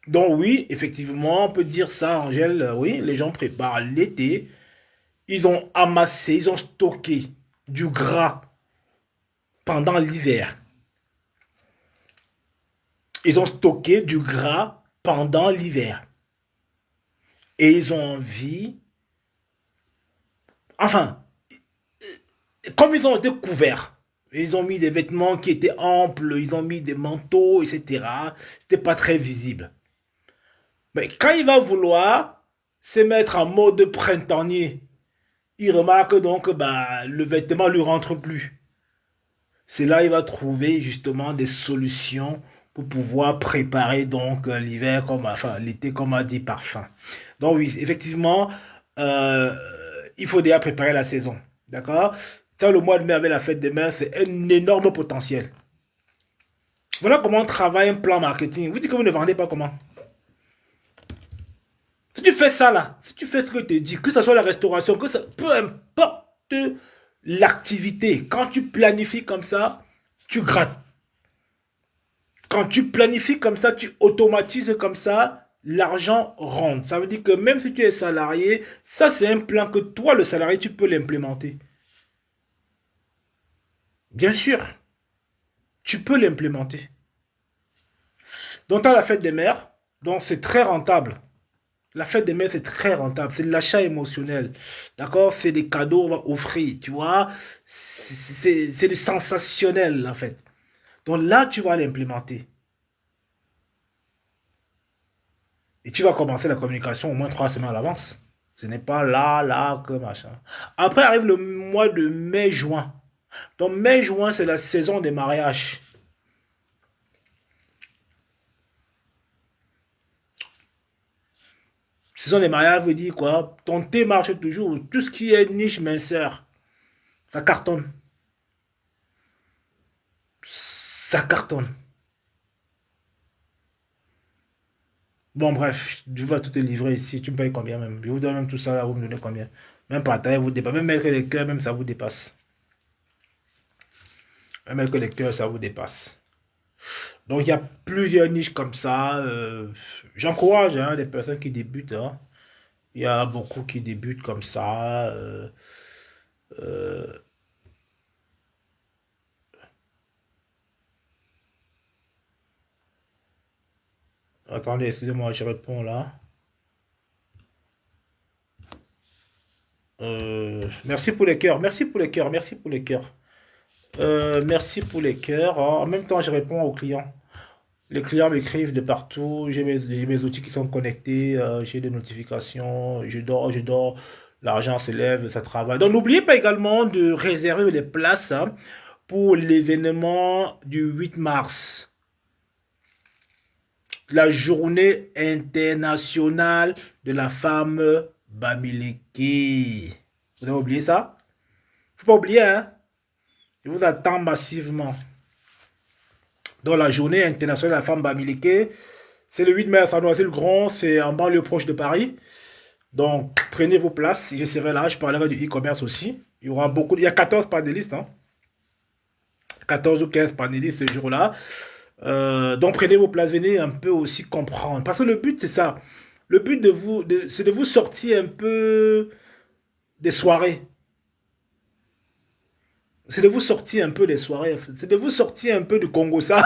Donc oui, effectivement, on peut dire ça, Angèle, oui, les gens préparent l'été, ils ont amassé, ils ont stocké du gras pendant l'hiver. Ils ont stocké du gras pendant l'hiver. Et ils ont envie, enfin, comme ils ont été couverts, ils ont mis des vêtements qui étaient amples, ils ont mis des manteaux, etc. C'était pas très visible. Mais quand il va vouloir se mettre en mode printanier, il remarque donc que bah, le vêtement ne lui rentre plus. C'est là qu'il va trouver justement des solutions pour pouvoir préparer donc l'hiver, comme, enfin l'été comme a dit Parfum. Donc oui, effectivement, euh, il faut déjà préparer la saison. D'accord? Ça, le mois de mai avec la fête des mères, c'est un énorme potentiel. Voilà comment on travaille un plan marketing. Vous dites que vous ne vendez pas comment? Si tu fais ça là, si tu fais ce que je te dis, que ce soit la restauration, que ça, peu importe l'activité, quand tu planifies comme ça, tu grattes. Quand tu planifies comme ça, tu automatises comme ça, l'argent rentre. Ça veut dire que même si tu es salarié, ça c'est un plan que toi, le salarié, tu peux l'implémenter. Bien sûr, tu peux l'implémenter. Donc, tu as la fête des mères, donc c'est très rentable. La fête des mères, c'est très rentable. C'est de l'achat émotionnel. D'accord? C'est des cadeaux, on va offrir. Tu vois? C'est du sensationnel, en fait. Donc là, tu vas l'implémenter. Et tu vas commencer la communication au moins 3 semaines à l'avance. Ce n'est pas là, que machin. Après arrive le mois de mai-juin. Donc mai-juin, c'est la saison des mariages. Saison des mariages veut dire quoi? Ton thé marche toujours. Tout ce qui est niche minceur, ça cartonne. Ça cartonne. Bon, bref, je vais tout te livrer ici. Tu me payes combien même? Je vous donne même tout ça là, vous me donnez combien? Même partager vous dépasse. Même mettre les cœurs, même ça vous dépasse. Même avec les cœurs, ça vous dépasse. Donc, il y a plusieurs niches comme ça. J'encourage hein, des personnes qui débutent. Hein. Il y a beaucoup qui débutent comme ça. Euh, Attendez, excusez-moi, je réponds là. Merci pour les cœurs, merci pour les cœurs, merci pour les cœurs. Merci pour les cœurs. En même temps, je réponds aux clients. Les clients m'écrivent de partout. J'ai mes outils qui sont connectés. J'ai des notifications. Je dors. L'argent se lève, ça travaille. Donc, n'oubliez pas également de réserver les places hein, pour l'événement du 8 mars. La journée internationale de la femme Bamileke. Vous avez oublié ça? Faut pas oublier, hein? Je vous attends massivement. Donc la journée internationale de la femme Bamileke, c'est le 8 mai à Sanoisy-le-Grand, c'est en banlieue proche de Paris. Donc prenez vos places, je serai là, je parlerai du e-commerce aussi. Il y aura beaucoup, il y a 14 panélistes, hein? 14 ou 15 panélistes ce jour-là. Donc prenez vos places, venez un peu aussi comprendre. Parce que le but c'est ça. Le but de vous, c'est de vous sortir un peu des soirées. C'est de vous sortir un peu des soirées. C'est de vous sortir un peu du Congo, ça.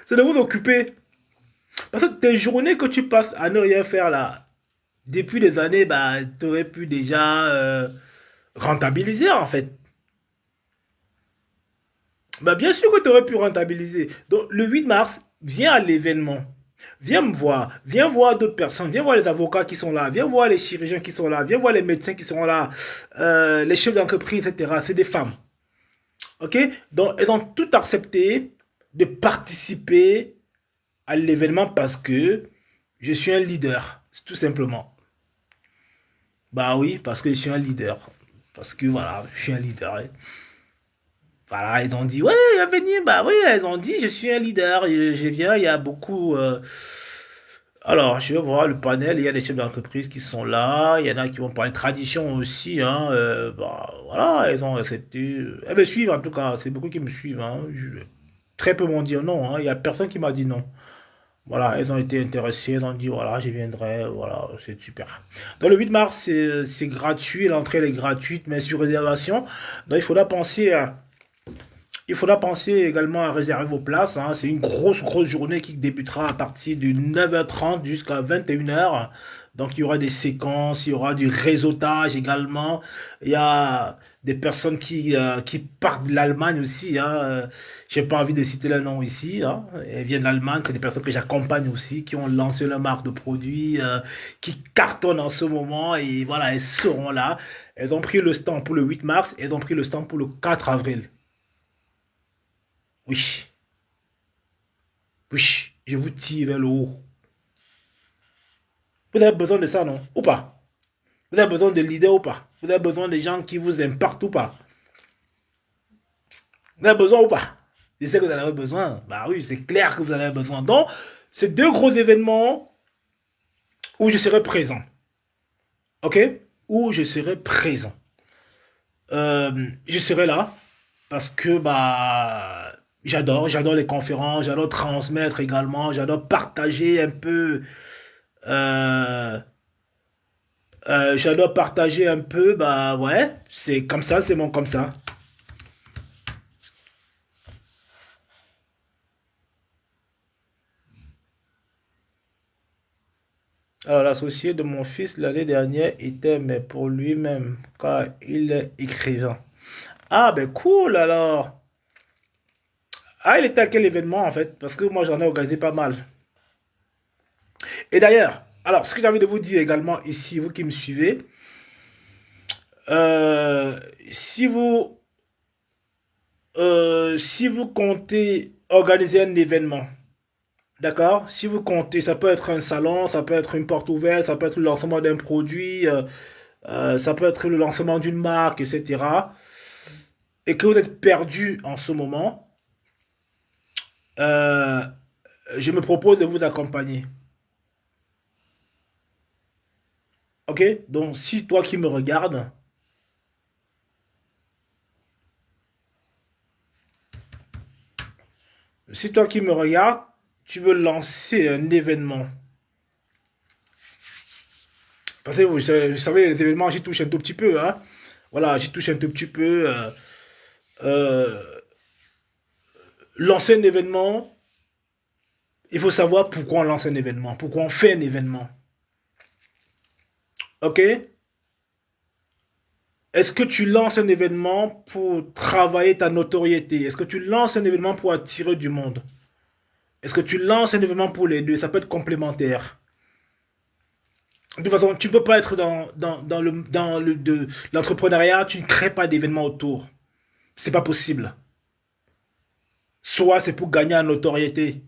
C'est de vous occuper. Parce que tes journées que tu passes à ne rien faire là, depuis des années, bah, tu aurais pu déjà rentabiliser en fait. Bah, bien sûr que tu aurais pu rentabiliser. Donc, le 8 mars, viens à l'événement. Viens me voir. Viens voir d'autres personnes. Viens voir les avocats qui sont là. Viens voir les chirurgiens qui sont là. Viens voir les médecins qui sont là. Les chefs d'entreprise, etc. C'est des femmes. OK? Donc, elles ont tout accepté de participer à l'événement parce que je suis un leader. Tout simplement. Bah oui, parce que je suis un leader. Parce que voilà, je suis un leader. Hein. Voilà, ils ont dit, ouais, à venir, bah oui, ils ont dit, je suis un leader, je viens, il y a beaucoup... Alors, je vais voir le panel, il y a des chefs d'entreprise qui sont là, il y en a qui vont parler tradition aussi, hein, bah, voilà, ils ont accepté. Elles me suivent en tout cas, c'est beaucoup qui me suivent, hein, très peu m'ont dit non, hein, il y a personne qui m'a dit non. Voilà, elles ont été intéressées, elles ont dit, voilà, je viendrai, voilà, c'est super. Donc le 8 mars, c'est gratuit, l'entrée elle est gratuite, mais sur réservation, donc il faudra penser également à réserver vos places. Hein. C'est une grosse journée qui débutera à partir de 9h30 jusqu'à 21h. Donc, il y aura des séquences, il y aura du réseautage également. Il y a des personnes qui partent de l'Allemagne aussi. Hein. Je n'ai pas envie de citer le nom ici. Hein. Elles viennent d'Allemagne. C'est des personnes que j'accompagne aussi, qui ont lancé leur marque de produits, qui cartonnent en ce moment. Et voilà, elles seront là. Elles ont pris le stand pour le 8 mars. Elles ont pris le stand pour le 4 avril. Oui, oui, je vous tire vers le haut. Vous avez besoin de ça, non? Ou pas? Vous avez besoin de leaders ou pas? Vous avez besoin de gens qui vous impactent ou pas? Vous avez besoin ou pas? Je sais que vous en avez besoin. Bah oui, c'est clair que vous en avez besoin. Donc, c'est deux gros événements où je serai présent. OK? Où je serai présent. Je serai là parce que bah j'adore les conférences, j'adore transmettre également, j'adore partager un peu euh, j'adore partager un peu, bah ouais, c'est comme ça, c'est mon comme ça. Alors, l'associé de mon fils l'année dernière était, mais pour lui-même, car il est écrivain. Ah, ben cool alors. Ah, il était à quel événement en fait? Parce que moi j'en ai organisé pas mal. Et d'ailleurs, alors ce que j'ai envie de vous dire également ici, vous qui me suivez, euh, si vous si vous comptez organiser un événement, d'accord? Si vous comptez, ça peut être un salon, ça peut être une porte ouverte, ça peut être le lancement d'un produit, ça peut être le lancement d'une marque, etc. Et que vous êtes perdu en ce moment, euh, je me propose de vous accompagner. Ok? Donc, si toi qui me regardes, si toi qui me regardes, tu veux lancer un événement. Parce que vous savez, les événements, j'y touche un tout petit peu. Hein. Voilà, j'y touche un tout petit peu. Euh, lancer un événement, il faut savoir pourquoi on lance un événement, pourquoi on fait un événement. Ok? Est-ce que tu lances un événement pour travailler ta notoriété? Est-ce que tu lances un événement pour attirer du monde? Est-ce que tu lances un événement pour les deux? Ça peut être complémentaire. De toute façon, tu ne peux pas être dans l'entrepreneuriat, tu ne crées pas d'événements autour. C'est pas possible. Soit c'est pour gagner en notoriété.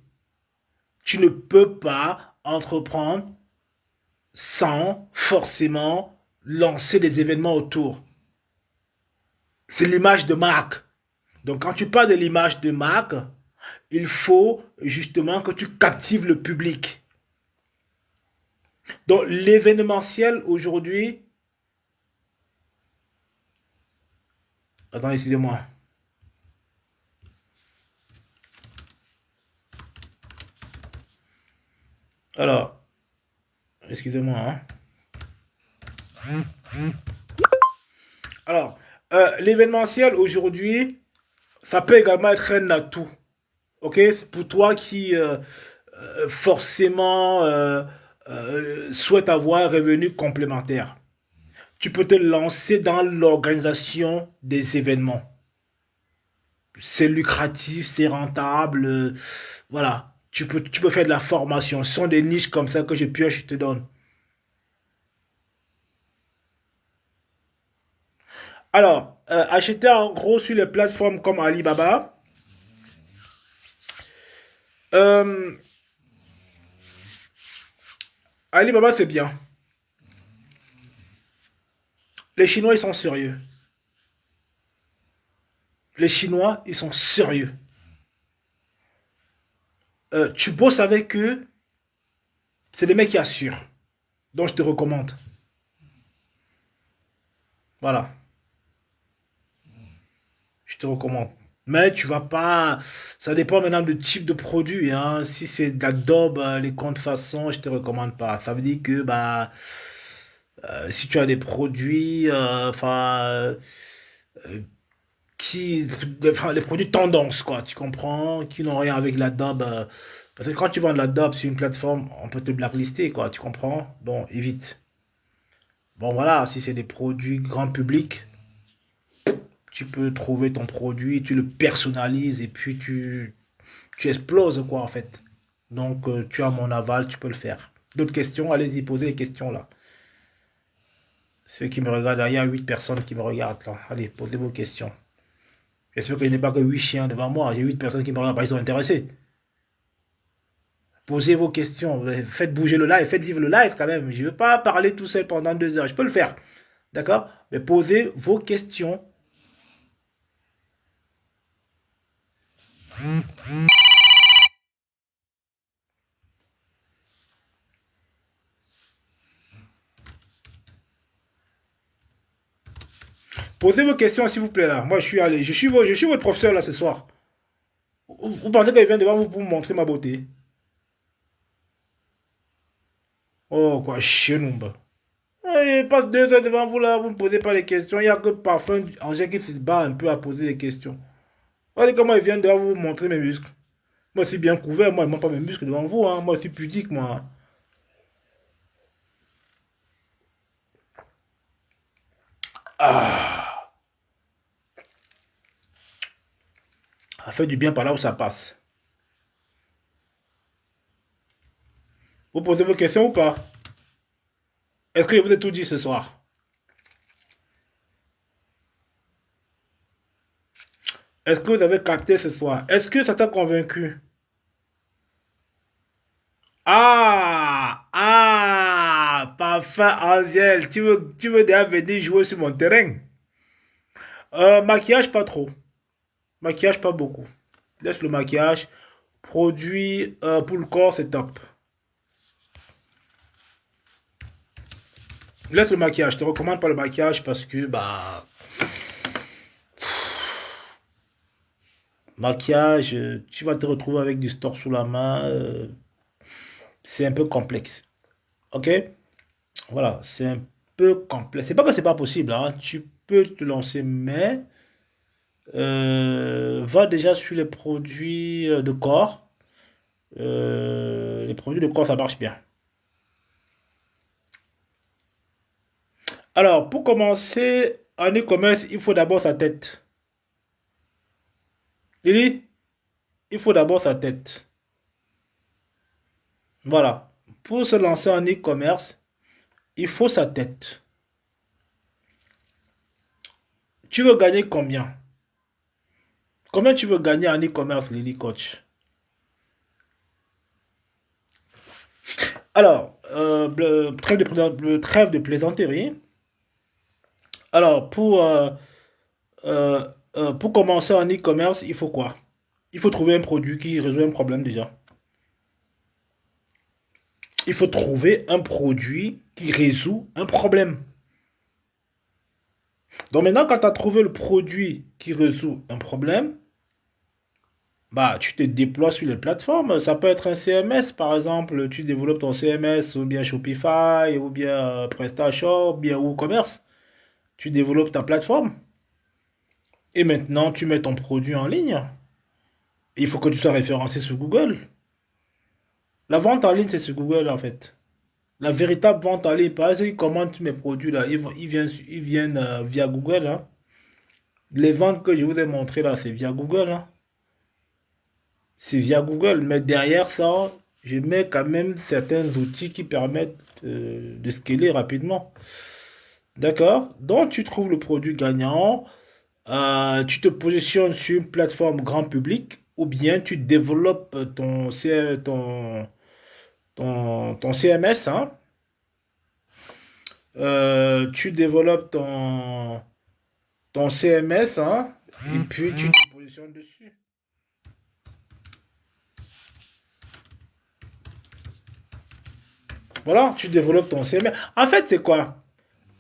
Tu ne peux pas entreprendre sans forcément lancer des événements autour. C'est l'image de marque. Donc quand tu parles de l'image de marque, il faut justement que tu captives le public. Donc l'événementiel aujourd'hui... Attends, excusez-moi. Alors, excusez-moi. Hein. Alors, l'événementiel aujourd'hui, ça peut également être un atout. Ok? Pour toi forcément souhaite avoir un revenu complémentaire. Tu peux te lancer dans l'organisation des événements. C'est lucratif, c'est rentable. Voilà. Tu peux faire de la formation. Ce sont des niches comme ça que je pioche, je te donne. Alors, acheter en gros sur les plateformes comme Alibaba. Euh, Alibaba, c'est bien. Les Chinois, ils sont sérieux. Les Chinois, ils sont sérieux. Tu bosses avec eux, c'est des mecs qui assurent. Donc, je te recommande. Voilà. Je te recommande. Mais tu vas pas. Ça dépend maintenant du type de produit, hein. Si c'est de la daube, les contrefaçons, je te recommande pas. Ça veut dire que bah si tu as des produits, qui, enfin, les produits tendance, quoi, tu comprends, qui n'ont rien avec la daube. Parce que quand tu vends de la daube sur une plateforme, on peut te blacklister, quoi, tu comprends? Donc évite. Bon voilà, si c'est des produits grand public, tu peux trouver ton produit, tu le personnalises et puis tu exploses quoi en fait. Donc tu as mon aval, tu peux le faire. D'autres questions, allez-y, posez les questions là. Ceux qui me regardent, là, il y a 8 personnes qui me regardent là. Allez, posez vos questions. J'espère qu'il n'y a pas que 8 chiens devant moi. J'ai 8 personnes qui me regardent, bah, ils sont intéressés. Posez vos questions, faites bouger le live, faites vivre le live quand même. Je ne veux pas parler tout seul pendant 2 heures. Je peux le faire, d'accord? Mais posez vos questions. Posez vos questions s'il vous plaît là. Moi je suis allé, je suis votre professeur là ce soir. Vous pensez que je viens devant vous pour vous montrer ma beauté? Oh quoi, chienumba. Je passe 2 heures devant vous là, vous ne me posez pas les questions. Il n'y a que parfum Angèle qui se bat un peu à poser les questions. Regardez comment il vient devant vous montrer mes muscles. Moi je suis bien couvert, moi je ne montre pas mes muscles devant vous, hein. Moi je suis pudique moi. Ah, ça fait du bien par là où ça passe. Vous posez vos questions ou pas? Est-ce que je vous ai tout dit ce soir? Est-ce que vous avez capté ce soir? Est-ce que ça t'a convaincu? Parfait, Angèle. Tu veux déjà venir jouer sur mon terrain? Maquillage, pas trop. Maquillage, pas beaucoup. Laisse le maquillage. Produit pour le corps, c'est top. Laisse le maquillage. Je te recommande pas le maquillage parce que, bah, maquillage, tu vas te retrouver avec du store sous la main. C'est un peu complexe. Ok? Voilà, c'est un peu complexe. C'est pas que c'est pas possible, hein. Tu peux te lancer, mais va déjà sur les produits de corps. Les produits de corps, ça marche bien. Alors, pour commencer en e-commerce, il faut d'abord sa tête. Lily, il faut d'abord sa tête. Voilà. Pour se lancer en e-commerce, il faut sa tête. Tu veux gagner combien? Combien tu veux gagner en e-commerce, Lily Coach? Alors, trêve de plaisanterie. Alors, pour commencer en e-commerce, il faut quoi? Il faut trouver un produit qui résout un problème déjà. Il faut trouver un produit qui résout un problème. Donc maintenant, quand tu as trouvé le produit qui résout un problème, bah, tu te déploies sur les plateformes. Ça peut être un CMS, par exemple. Tu développes ton CMS ou bien Shopify ou bien PrestaShop, ou bien WooCommerce. Tu développes ta plateforme. Et maintenant, tu mets ton produit en ligne. Il faut que tu sois référencé sur Google. La vente en ligne, c'est sur Google, en fait. La véritable vente en ligne, par exemple, ils commandent mes produits, là. Ils viennent via Google, hein. Les ventes que je vous ai montrées, là, c'est via Google, hein. C'est via Google. Mais derrière ça, je mets quand même certains outils qui permettent de scaler rapidement. D'accord? Donc, tu trouves le produit gagnant, tu te positionnes sur une plateforme grand public ou bien tu développes ton CMS, hein. Tu développes ton CMS, hein, et puis tu te positionnes dessus. Voilà, tu développes ton CMS. En fait, c'est quoi?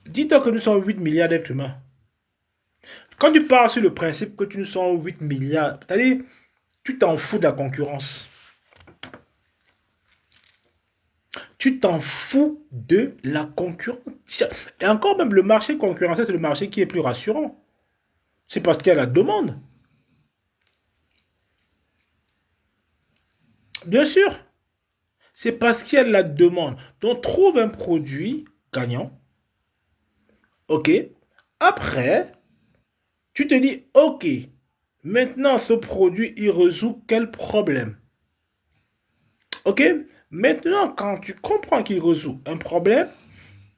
Dis-toi que nous sommes 8 milliards d'êtres humains. Quand tu pars sur le principe que nous sommes 8 milliards, c'est-à-dire, tu t'en fous de la concurrence. Tu t'en fous de la concurrence. Et encore même, le marché concurrentiel, c'est le marché qui est plus rassurant. C'est parce qu'il y a la demande. Bien sûr, c'est parce qu'il y a de la demande. Donc, trouve un produit gagnant. OK. Après, tu te dis, OK, maintenant, ce produit, il résout quel problème? OK. Maintenant, quand tu comprends qu'il résout un problème,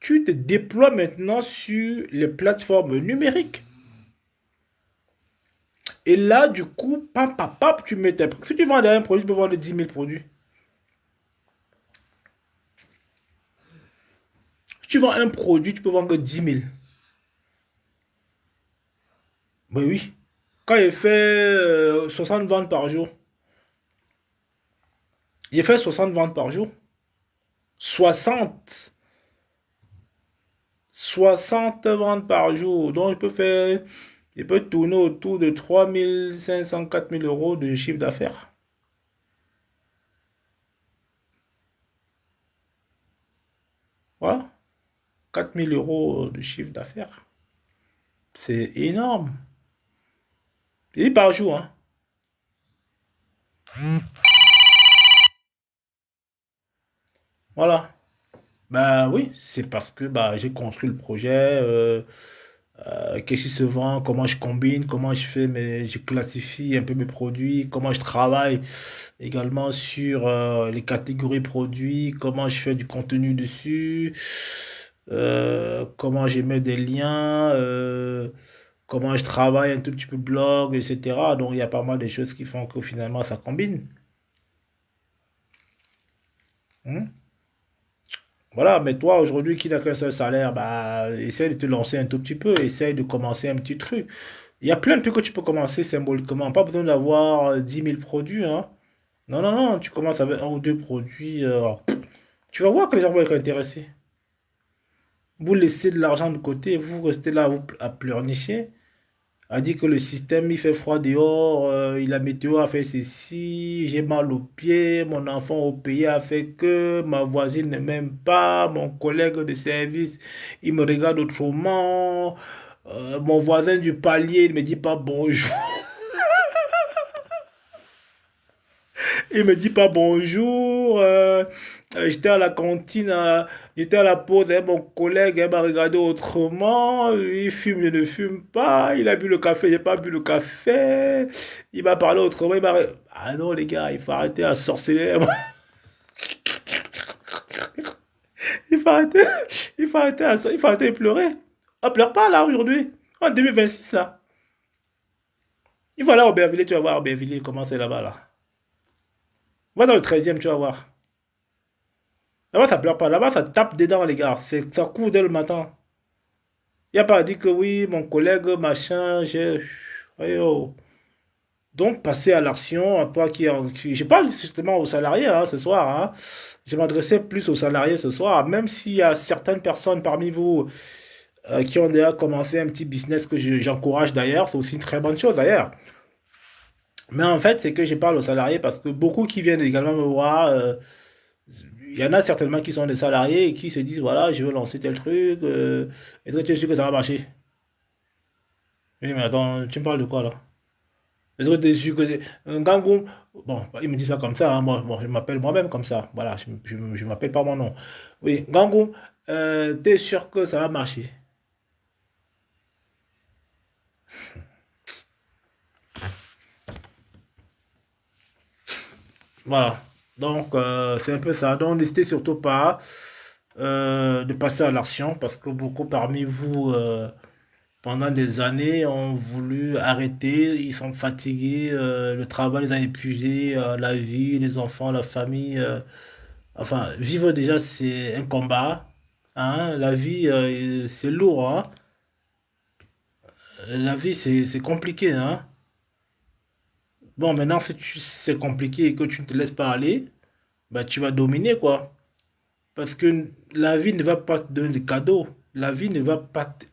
tu te déploies maintenant sur les plateformes numériques. Et là, du coup, pam, pam, pam, tu mets tes... Si tu vends un produit, tu peux vendre 10 000 produits. Si tu vends un produit, tu peux vendre que 10 000. Ben oui. Quand il fait 60 ventes par jour, il fait 60 ventes par jour. 60. 60 ventes par jour. Donc, il peut tourner autour de 3 500, 4 000 € de chiffre d'affaires. Voilà. 4 000 € de chiffre d'affaires. C'est énorme. Et par jour, hein. Voilà. Bah oui, c'est parce que bah, j'ai construit le projet, qu'est-ce qui se vend, comment je combine, comment je classifie un peu mes produits, comment je travaille également sur les catégories produits, comment je fais du contenu dessus, comment je mets des liens, comment je travaille un tout petit peu blog, etc. Donc il y a pas mal de choses qui font que finalement ça combine. Hein. Voilà, mais toi aujourd'hui qui n'as qu'un seul salaire, bah essaye de te lancer un tout petit peu, essaye de commencer un petit truc. Il y a plein de trucs que tu peux commencer symboliquement, pas besoin d'avoir 10 000 produits, hein. Non, non, non, tu commences avec un ou deux produits, tu vas voir que les gens vont être intéressés. Vous laissez de l'argent de côté, vous restez là à pleurnicher, a dit que le système il fait froid dehors, la météo a fait ceci, j'ai mal aux pieds, mon enfant au pays a fait que, ma voisine ne m'aime pas, mon collègue de service il me regarde autrement, mon voisin du palier ne me dit pas bonjour. Il me dit pas bonjour. J'étais à la cantine, j'étais à la pause, et mon collègue m'a regardé autrement. Il fume, je ne fume pas. Il a bu le café, j'ai pas bu le café. Il m'a parlé autrement. Ah non, les gars, il faut arrêter à sorceller. Il faut arrêter, il faut arrêter de pleurer. On pleure pas là aujourd'hui. En 2026 là. Il faut aller à Aubervilliers, tu vas voir Aubervilliers, comment c'est là-bas là. Va dans le 13e, tu vas voir. Là-bas, ça pleure pas. Là-bas, ça tape dedans, les gars. Ça court dès le matin. Il n'y a pas à dire que oui, mon collègue, machin, j'ai. Ouais, oh. Donc, passer à l'action, à toi je parle justement aux salariés hein, ce soir. Hein. Je m'adressais plus aux salariés ce soir, même s'il y a certaines personnes parmi vous qui ont déjà commencé un petit business que j'encourage d'ailleurs. C'est aussi une très bonne chose d'ailleurs. Mais en fait, c'est que je parle aux salariés parce que beaucoup qui viennent également me voir. Il y en a certainement qui sont des salariés et qui se disent, voilà, je veux lancer tel truc. Est-ce que tu es sûr que ça va marcher? Oui, mais attends, tu me parles de quoi là? Les autres déçus que un Gangoum. Bon, ils me disent pas comme ça, hein, moi, bon, je m'appelle moi-même comme ça. Voilà, je m'appelle pas mon nom. Oui, Gangoum, t'es sûr que ça va marcher? Voilà. Donc, c'est un peu ça. Donc, n'hésitez surtout pas de passer à l'action parce que beaucoup parmi vous, pendant des années, ont voulu arrêter. Ils sont fatigués. Le travail les a épuisés. La vie, les enfants, la famille. Enfin, vivre déjà, c'est un combat. Hein. La vie, c'est lourd. Hein. La vie, c'est compliqué. Hein. Bon, maintenant, si c'est compliqué et que tu ne te laisses pas aller, bah, tu vas dominer, quoi. Parce que la vie ne va pas te donner des cadeaux. La vie ne va pas te...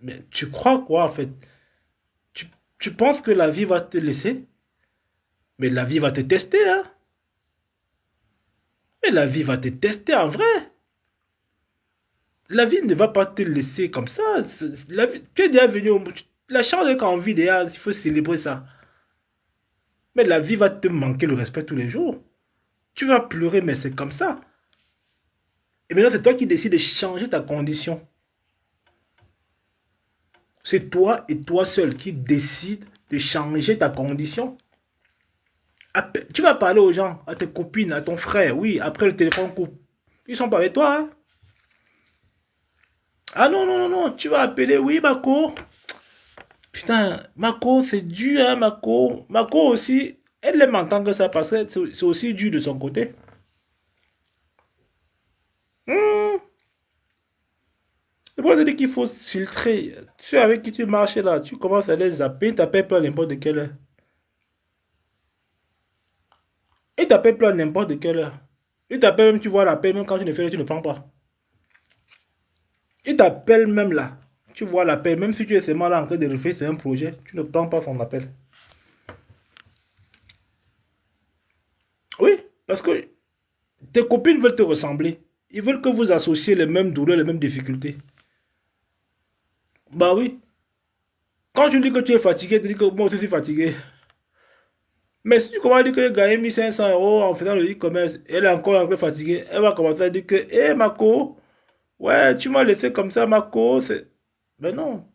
Mais tu crois quoi en fait? Tu, tu penses que la vie va te laisser? Mais la vie va te tester, hein? Mais la vie va te tester en vrai. La vie ne va pas te laisser comme ça. Tu es déjà venu au monde. La chance est qu'en vie, déjà, il faut célébrer ça. Mais la vie va te manquer le respect tous les jours. Tu vas pleurer, mais c'est comme ça. Et maintenant, c'est toi qui décides de changer ta condition. C'est toi et toi seul qui décides de changer ta condition. Tu vas parler aux gens, à tes copines, à ton frère, oui, après le téléphone coupe. Ils sont pas avec toi. Hein. Ah non, non, non, non, tu vas appeler, oui, Mako. Putain, Mako, c'est dur, hein, Mako. Mako aussi, elle aime entendre ça parce que c'est aussi dur de son côté. Hmm. C'est pour ça qu'il faut filtrer. Tu sais, avec qui tu marches là, tu commences à les zapper, ils t'appellent pas à n'importe de quelle heure. Ils t'appellent pas à n'importe de quelle heure. Ils t'appellent même, tu vois l'appel, même quand tu ne fais, tu ne prends pas. Il t'appelle même là. Tu vois l'appel, même si tu es seulement là en train de réfléchir sur un projet, tu ne prends pas son appel. Oui, parce que tes copines veulent te ressembler. Ils veulent que vous associez les mêmes douleurs, les mêmes difficultés. Bah oui. Quand tu dis que tu es fatigué, tu dis que moi aussi je suis fatigué. Mais si tu commences à dire que tu gagné 1 500 € en faisant le e-commerce, elle est encore un peu fatiguée, elle va commencer à dire que, hé Marco, ouais, tu m'as laissé comme ça, Marco. Mais non,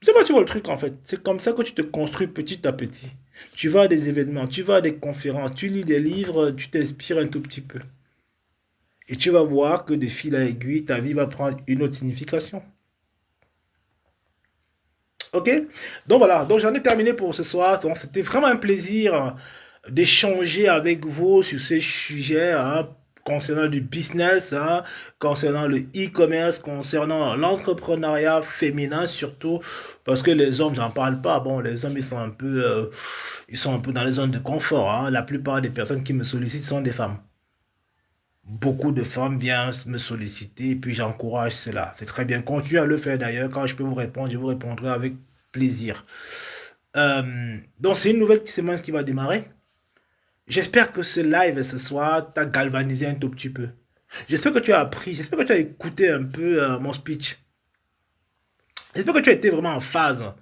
c'est pas tu vois le truc en fait. C'est comme ça que tu te construis petit à petit. Tu vas à des événements, tu vas à des conférences, tu lis des livres, tu t'inspires un tout petit peu. Et tu vas voir que de fil à aiguille, ta vie va prendre une autre signification. Ok? Donc voilà, donc j'en ai terminé pour ce soir. Donc c'était vraiment un plaisir d'échanger avec vous sur ces sujets hein, concernant du business, hein, concernant le e-commerce, concernant l'entrepreneuriat féminin surtout, parce que les hommes, j'en parle pas. Bon, les hommes, ils sont un peu dans les zones de confort. Hein. La plupart des personnes qui me sollicitent sont des femmes. Beaucoup de femmes viennent me solliciter et puis j'encourage cela. C'est très bien. Continuez à le faire d'ailleurs. Quand je peux vous répondre, je vous répondrai avec plaisir. Donc c'est une nouvelle semaine qui va démarrer. J'espère que ce live ce soir t'a galvanisé un tout petit peu. J'espère que tu as appris, j'espère que tu as écouté un peu mon speech. J'espère que tu as été vraiment en phase.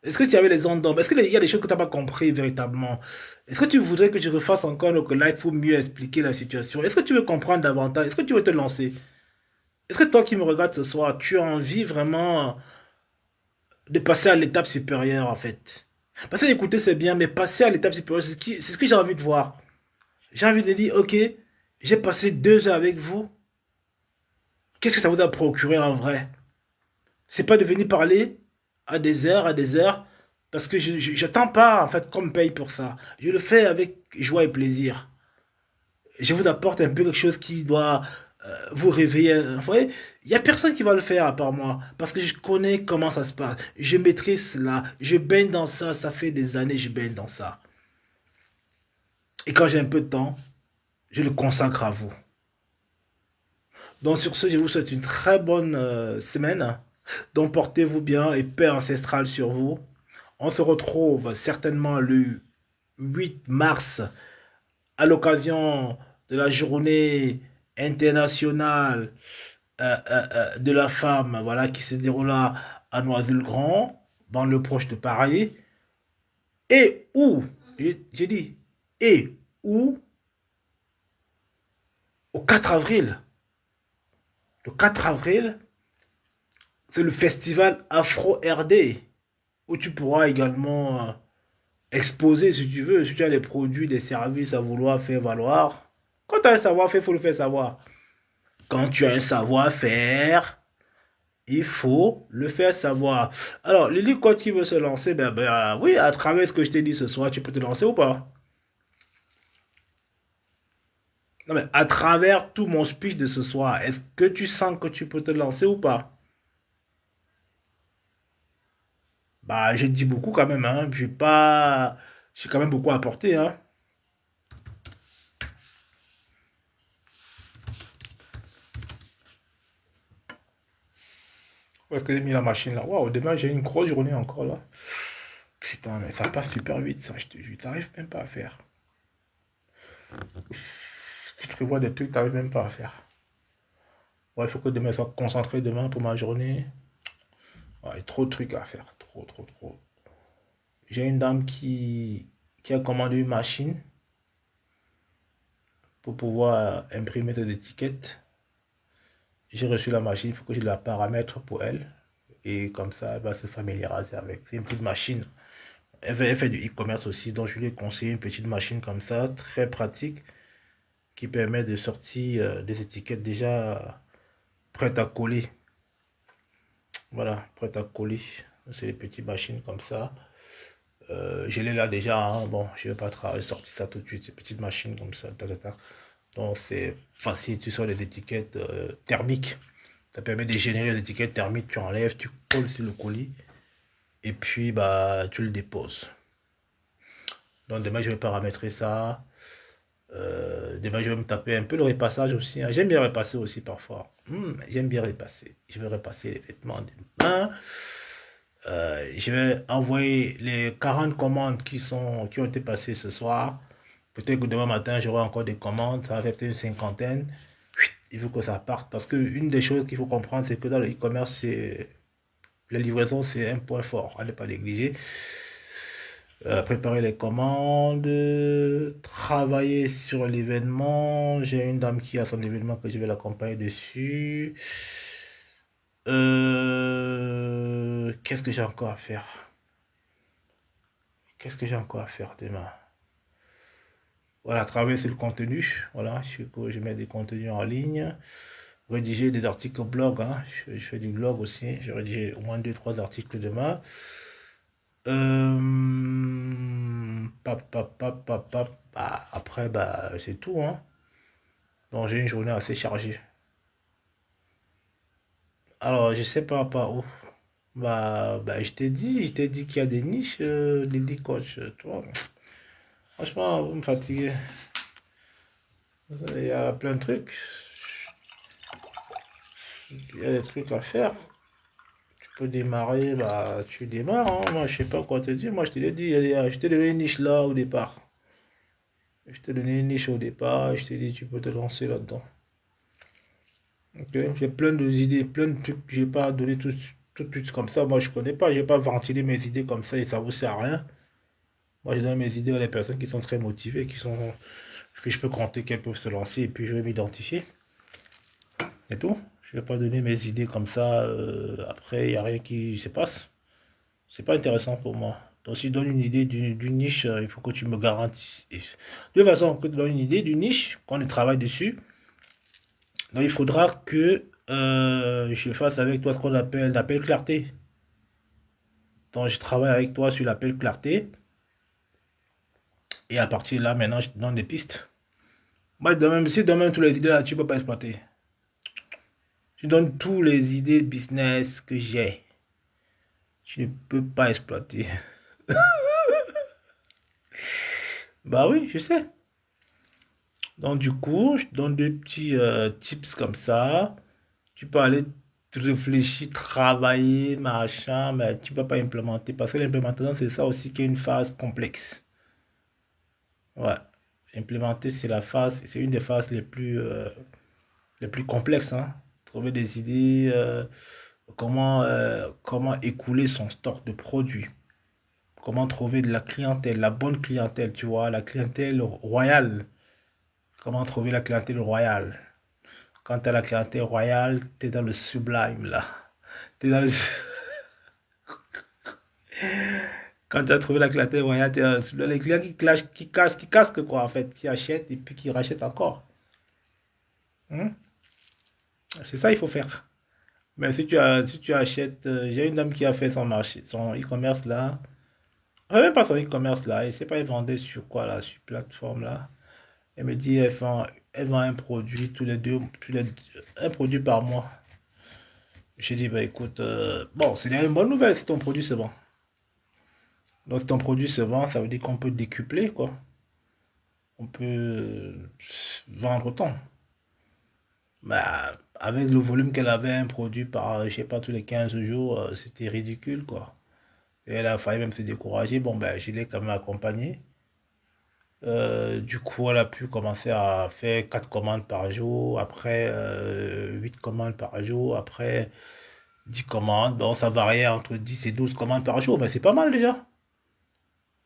Est-ce que tu avais les ondes d'ombre? Est-ce qu'il y a des choses que tu n'as pas compris véritablement? Est-ce que tu voudrais que je refasse encore notre live pour mieux expliquer la situation? Est-ce que tu veux comprendre davantage? Est-ce que tu veux te lancer? Est-ce que toi qui me regardes ce soir, tu as envie vraiment de passer à l'étape supérieure en fait? Passer à écouter c'est bien, mais passer à l'étape supérieure, c'est ce que j'ai envie de voir. J'ai envie de dire, ok, j'ai passé 2 heures avec vous. Qu'est-ce que ça vous a procuré en vrai? C'est pas de venir parler à des heures, parce que je n'attends pas en fait qu'on me paye pour ça. Je le fais avec joie et plaisir. Je vous apporte un peu quelque chose qui doit vous réveiller. Vous voyez, il n'y a personne qui va le faire à part moi, parce que je connais comment ça se passe. Je maîtrise cela, je baigne dans ça, ça fait des années que je baigne dans ça. Et quand j'ai un peu de temps, je le consacre à vous. Donc sur ce, je vous souhaite une très bonne semaine. Donc portez-vous bien et paix ancestrale sur vous. On se retrouve certainement le 8 mars à l'occasion de la journée internationale de la femme, voilà, qui se déroulera à Noisy-le-Grand, dans le proche de Paris. Et où, j'ai dit, et où, au 4 avril, le 4 avril, c'est le festival Afro-RD, où tu pourras également exposer si tu veux, si tu as des produits, des services à vouloir faire valoir. Quand tu as un savoir-faire, il faut le faire savoir. Quand tu as un savoir-faire, il faut le faire savoir. Alors, Lily, quand tu veut se lancer, oui, à travers ce que je t'ai dit ce soir, tu peux te lancer ou pas? Non, mais à travers tout mon speech de ce soir, est-ce que tu sens que tu peux te lancer ou pas? Bah, j'ai dit beaucoup quand même, hein. J'ai quand même beaucoup apporté, hein. Où est-ce que j'ai mis la machine là? Waouh, demain j'ai une grosse journée encore là. Putain, mais ça passe super vite, ça, je te jure. T'arrives même pas à faire. Tu prévois des trucs, t'arrives même pas à faire. Ouais, il faut que demain je sois concentré demain pour ma journée. Ouais, il y a trop de trucs à faire. Trop, trop, trop. J'ai une dame qui a commandé une machine pour pouvoir imprimer des étiquettes. J'ai reçu la machine, il faut que je la paramètre pour elle. Et comme ça, elle va se familiariser avec. C'est une petite machine. Elle fait du e-commerce aussi, donc je lui ai conseillé une petite machine comme ça, très pratique, qui permet de sortir des étiquettes déjà prêtes à coller. Voilà, prêtes à coller. C'est des petites machines comme ça. Je l'ai là déjà, hein. Bon, je ne vais pas sortir ça tout de suite, ces petites machines comme ça. Donc c'est facile, tu sors les étiquettes thermiques. Ça permet de générer les étiquettes thermiques, tu enlèves, tu colles sur le colis et puis bah tu le déposes. Donc demain je vais paramétrer ça. Demain je vais me taper un peu le repassage aussi, hein. J'aime bien repasser aussi parfois. J'aime bien repasser. Je vais repasser les vêtements demain. Je vais envoyer les 40 commandes qui ont été passées ce soir. Peut-être que demain matin, j'aurai encore des commandes. Ça va faire peut-être une cinquantaine. Il faut que ça parte. Parce qu'une des choses qu'il faut comprendre, c'est que dans le e-commerce, la livraison, c'est un point fort à ne pas négliger. Préparer les commandes, travailler sur l'événement. J'ai une dame qui a son événement que je vais l'accompagner dessus. Qu'est-ce que j'ai encore à faire? Qu'est-ce que j'ai encore à faire demain? Voilà, travailler sur le contenu. Voilà, je mets des contenus en ligne. Rédiger des articles blog, hein. Je fais du blog aussi. Je rédige au moins 2-3 articles demain. Après, bah, c'est tout, hein. Donc, j'ai une journée assez chargée. Alors, je sais pas par où. Je t'ai dit qu'il y a des niches, Lily Coach, toi. Franchement, vous me fatiguez. Il y a plein de trucs. Il y a des trucs à faire. Tu peux démarrer, bah, tu démarres, hein. Moi, je sais pas quoi te dire. Moi, je te l'ai dit, je t'ai donné une niche là au départ. Je t'ai donné une niche au départ et je t'ai dit, tu peux te lancer là-dedans. Ok, j'ai plein d'idées, plein de trucs que j'ai pas donné tout de suite comme ça. Moi, je connais pas, j'ai pas ventilé mes idées comme ça et ça vous sert à rien. Moi, je donne mes idées à les personnes qui sont très motivées, que je peux compter qu'elles peuvent se lancer et puis je vais m'identifier. C'est tout. Je vais pas donner mes idées comme ça. Après, il n'y a rien qui se passe. C'est pas intéressant pour moi. Donc, si je donne une idée d'une niche, il faut que tu me garantisses. De toute façon, que tu donnes une idée d'une niche, qu'on travaille dessus, donc il faudra que je fasse avec toi ce qu'on appelle l'appel clarté. Donc, je travaille avec toi sur l'appel clarté. Et à partir de là, maintenant, je te donne des pistes. Moi, si demain, toutes les idées là, tu ne peux pas exploiter. Je donne toutes les idées business que j'ai. Tu ne peux pas exploiter. Bah oui, je sais. Donc, du coup, je te donne deux petits tips comme ça. Tu peux aller réfléchir, travailler, machin, mais tu ne peux pas implémenter. Parce que l'implémentation, c'est ça aussi qui est une phase complexe. Ouais. Implémenter, c'est une des phases les plus complexes, hein. Trouver des idées, comment écouler son stock de produits. Comment trouver de la clientèle, la bonne clientèle, tu vois, la clientèle royale. Comment trouver la clientèle royale? Quand tu as la clientèle royale, tu es dans le sublime, là. T'es dans le... Quand tu as trouvé la clientèle royale, tu es dans le sublime. Les clients qui casquent, quoi, en fait, qui achètent et puis qui rachètent encore. Hmm. C'est ça il faut faire. Mais si tu achètes, j'ai une dame qui a fait son marché, son e-commerce là. Même pas son e-commerce là, elle sait pas, elle vendait sur quoi là, sur plateforme là. Elle me dit, elle vend un produit un produit par mois. J'ai dit, bah écoute, bon, c'est déjà une bonne nouvelle si ton produit se vend. Donc si ton produit se vend, ça veut dire qu'on peut décupler quoi. On peut vendre autant. Bah, avec le volume qu'elle avait, un produit par, je sais pas, tous les 15 jours, c'était ridicule quoi. Et elle a failli même se décourager. Bon, ben, je l'ai quand même accompagnée. Du coup, elle a pu commencer à faire 4 commandes par jour, après 8 commandes par jour, après 10 commandes. Bon, ça variait entre 10 et 12 commandes par jour, mais c'est pas mal déjà.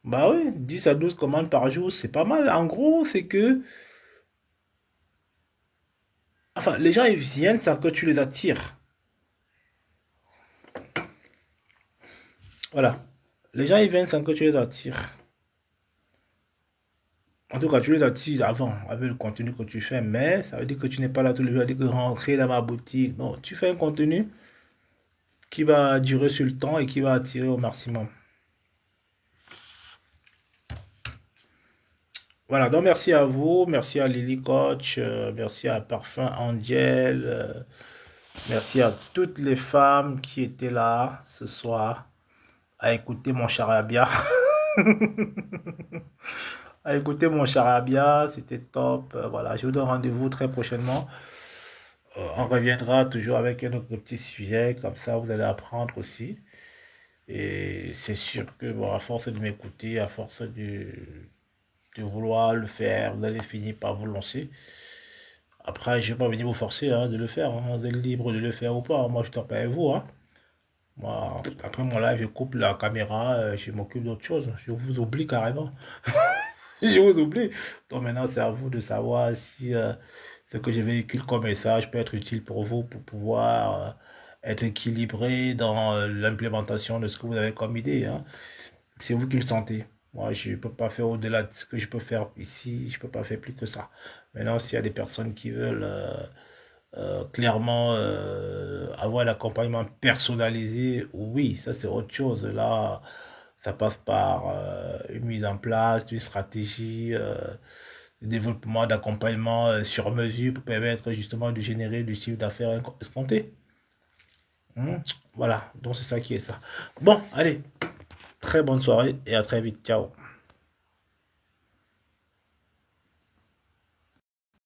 Bah oui, 10 à 12 commandes par jour, c'est pas mal. En gros, c'est que, enfin, les gens, ils viennent sans que tu les attires. Voilà. Les gens, ils viennent sans que tu les attires. En tout cas, tu les attires avant avec le contenu que tu fais, mais ça veut dire que tu n'es pas là tous les jours à dire que rentrer dans ma boutique. Non, tu fais un contenu qui va durer sur le temps et qui va attirer au maximum. Voilà, donc merci à vous, merci à Lily Coach, merci à Parfum Angel, merci à toutes les femmes qui étaient là ce soir à écouter mon charabia. À écouter mon charabia, c'était top. Voilà, je vous donne rendez-vous très prochainement. On reviendra toujours avec un autre petit sujet, comme ça vous allez apprendre aussi. Et c'est sûr que bon, à force de m'écouter, à force de vouloir le faire, vous allez finir par vous lancer. Après, je ne vais pas venir vous forcer hein, de le faire. Hein. Vous êtes libre de le faire ou pas. Moi, je t'en paye vous. Hein. Moi, après mon live, je coupe la caméra, je m'occupe d'autre chose. Je vous oublie carrément. Je vous oublie. Donc maintenant, c'est à vous de savoir si ce que je véhicule comme message peut être utile pour vous, pour pouvoir être équilibré dans l'implémentation de ce que vous avez comme idée. Hein. C'est vous qui le sentez. Moi, je ne peux pas faire au-delà de ce que je peux faire ici. Je ne peux pas faire plus que ça. Maintenant, s'il y a des personnes qui veulent clairement avoir l'accompagnement personnalisé, oui, ça c'est autre chose. Là, ça passe par une mise en place d'une stratégie de développement, d'accompagnement sur mesure pour permettre justement de générer du chiffre d'affaires escompté. Voilà, donc c'est ça qui est ça. Bon, allez, très bonne soirée et à très vite. Ciao.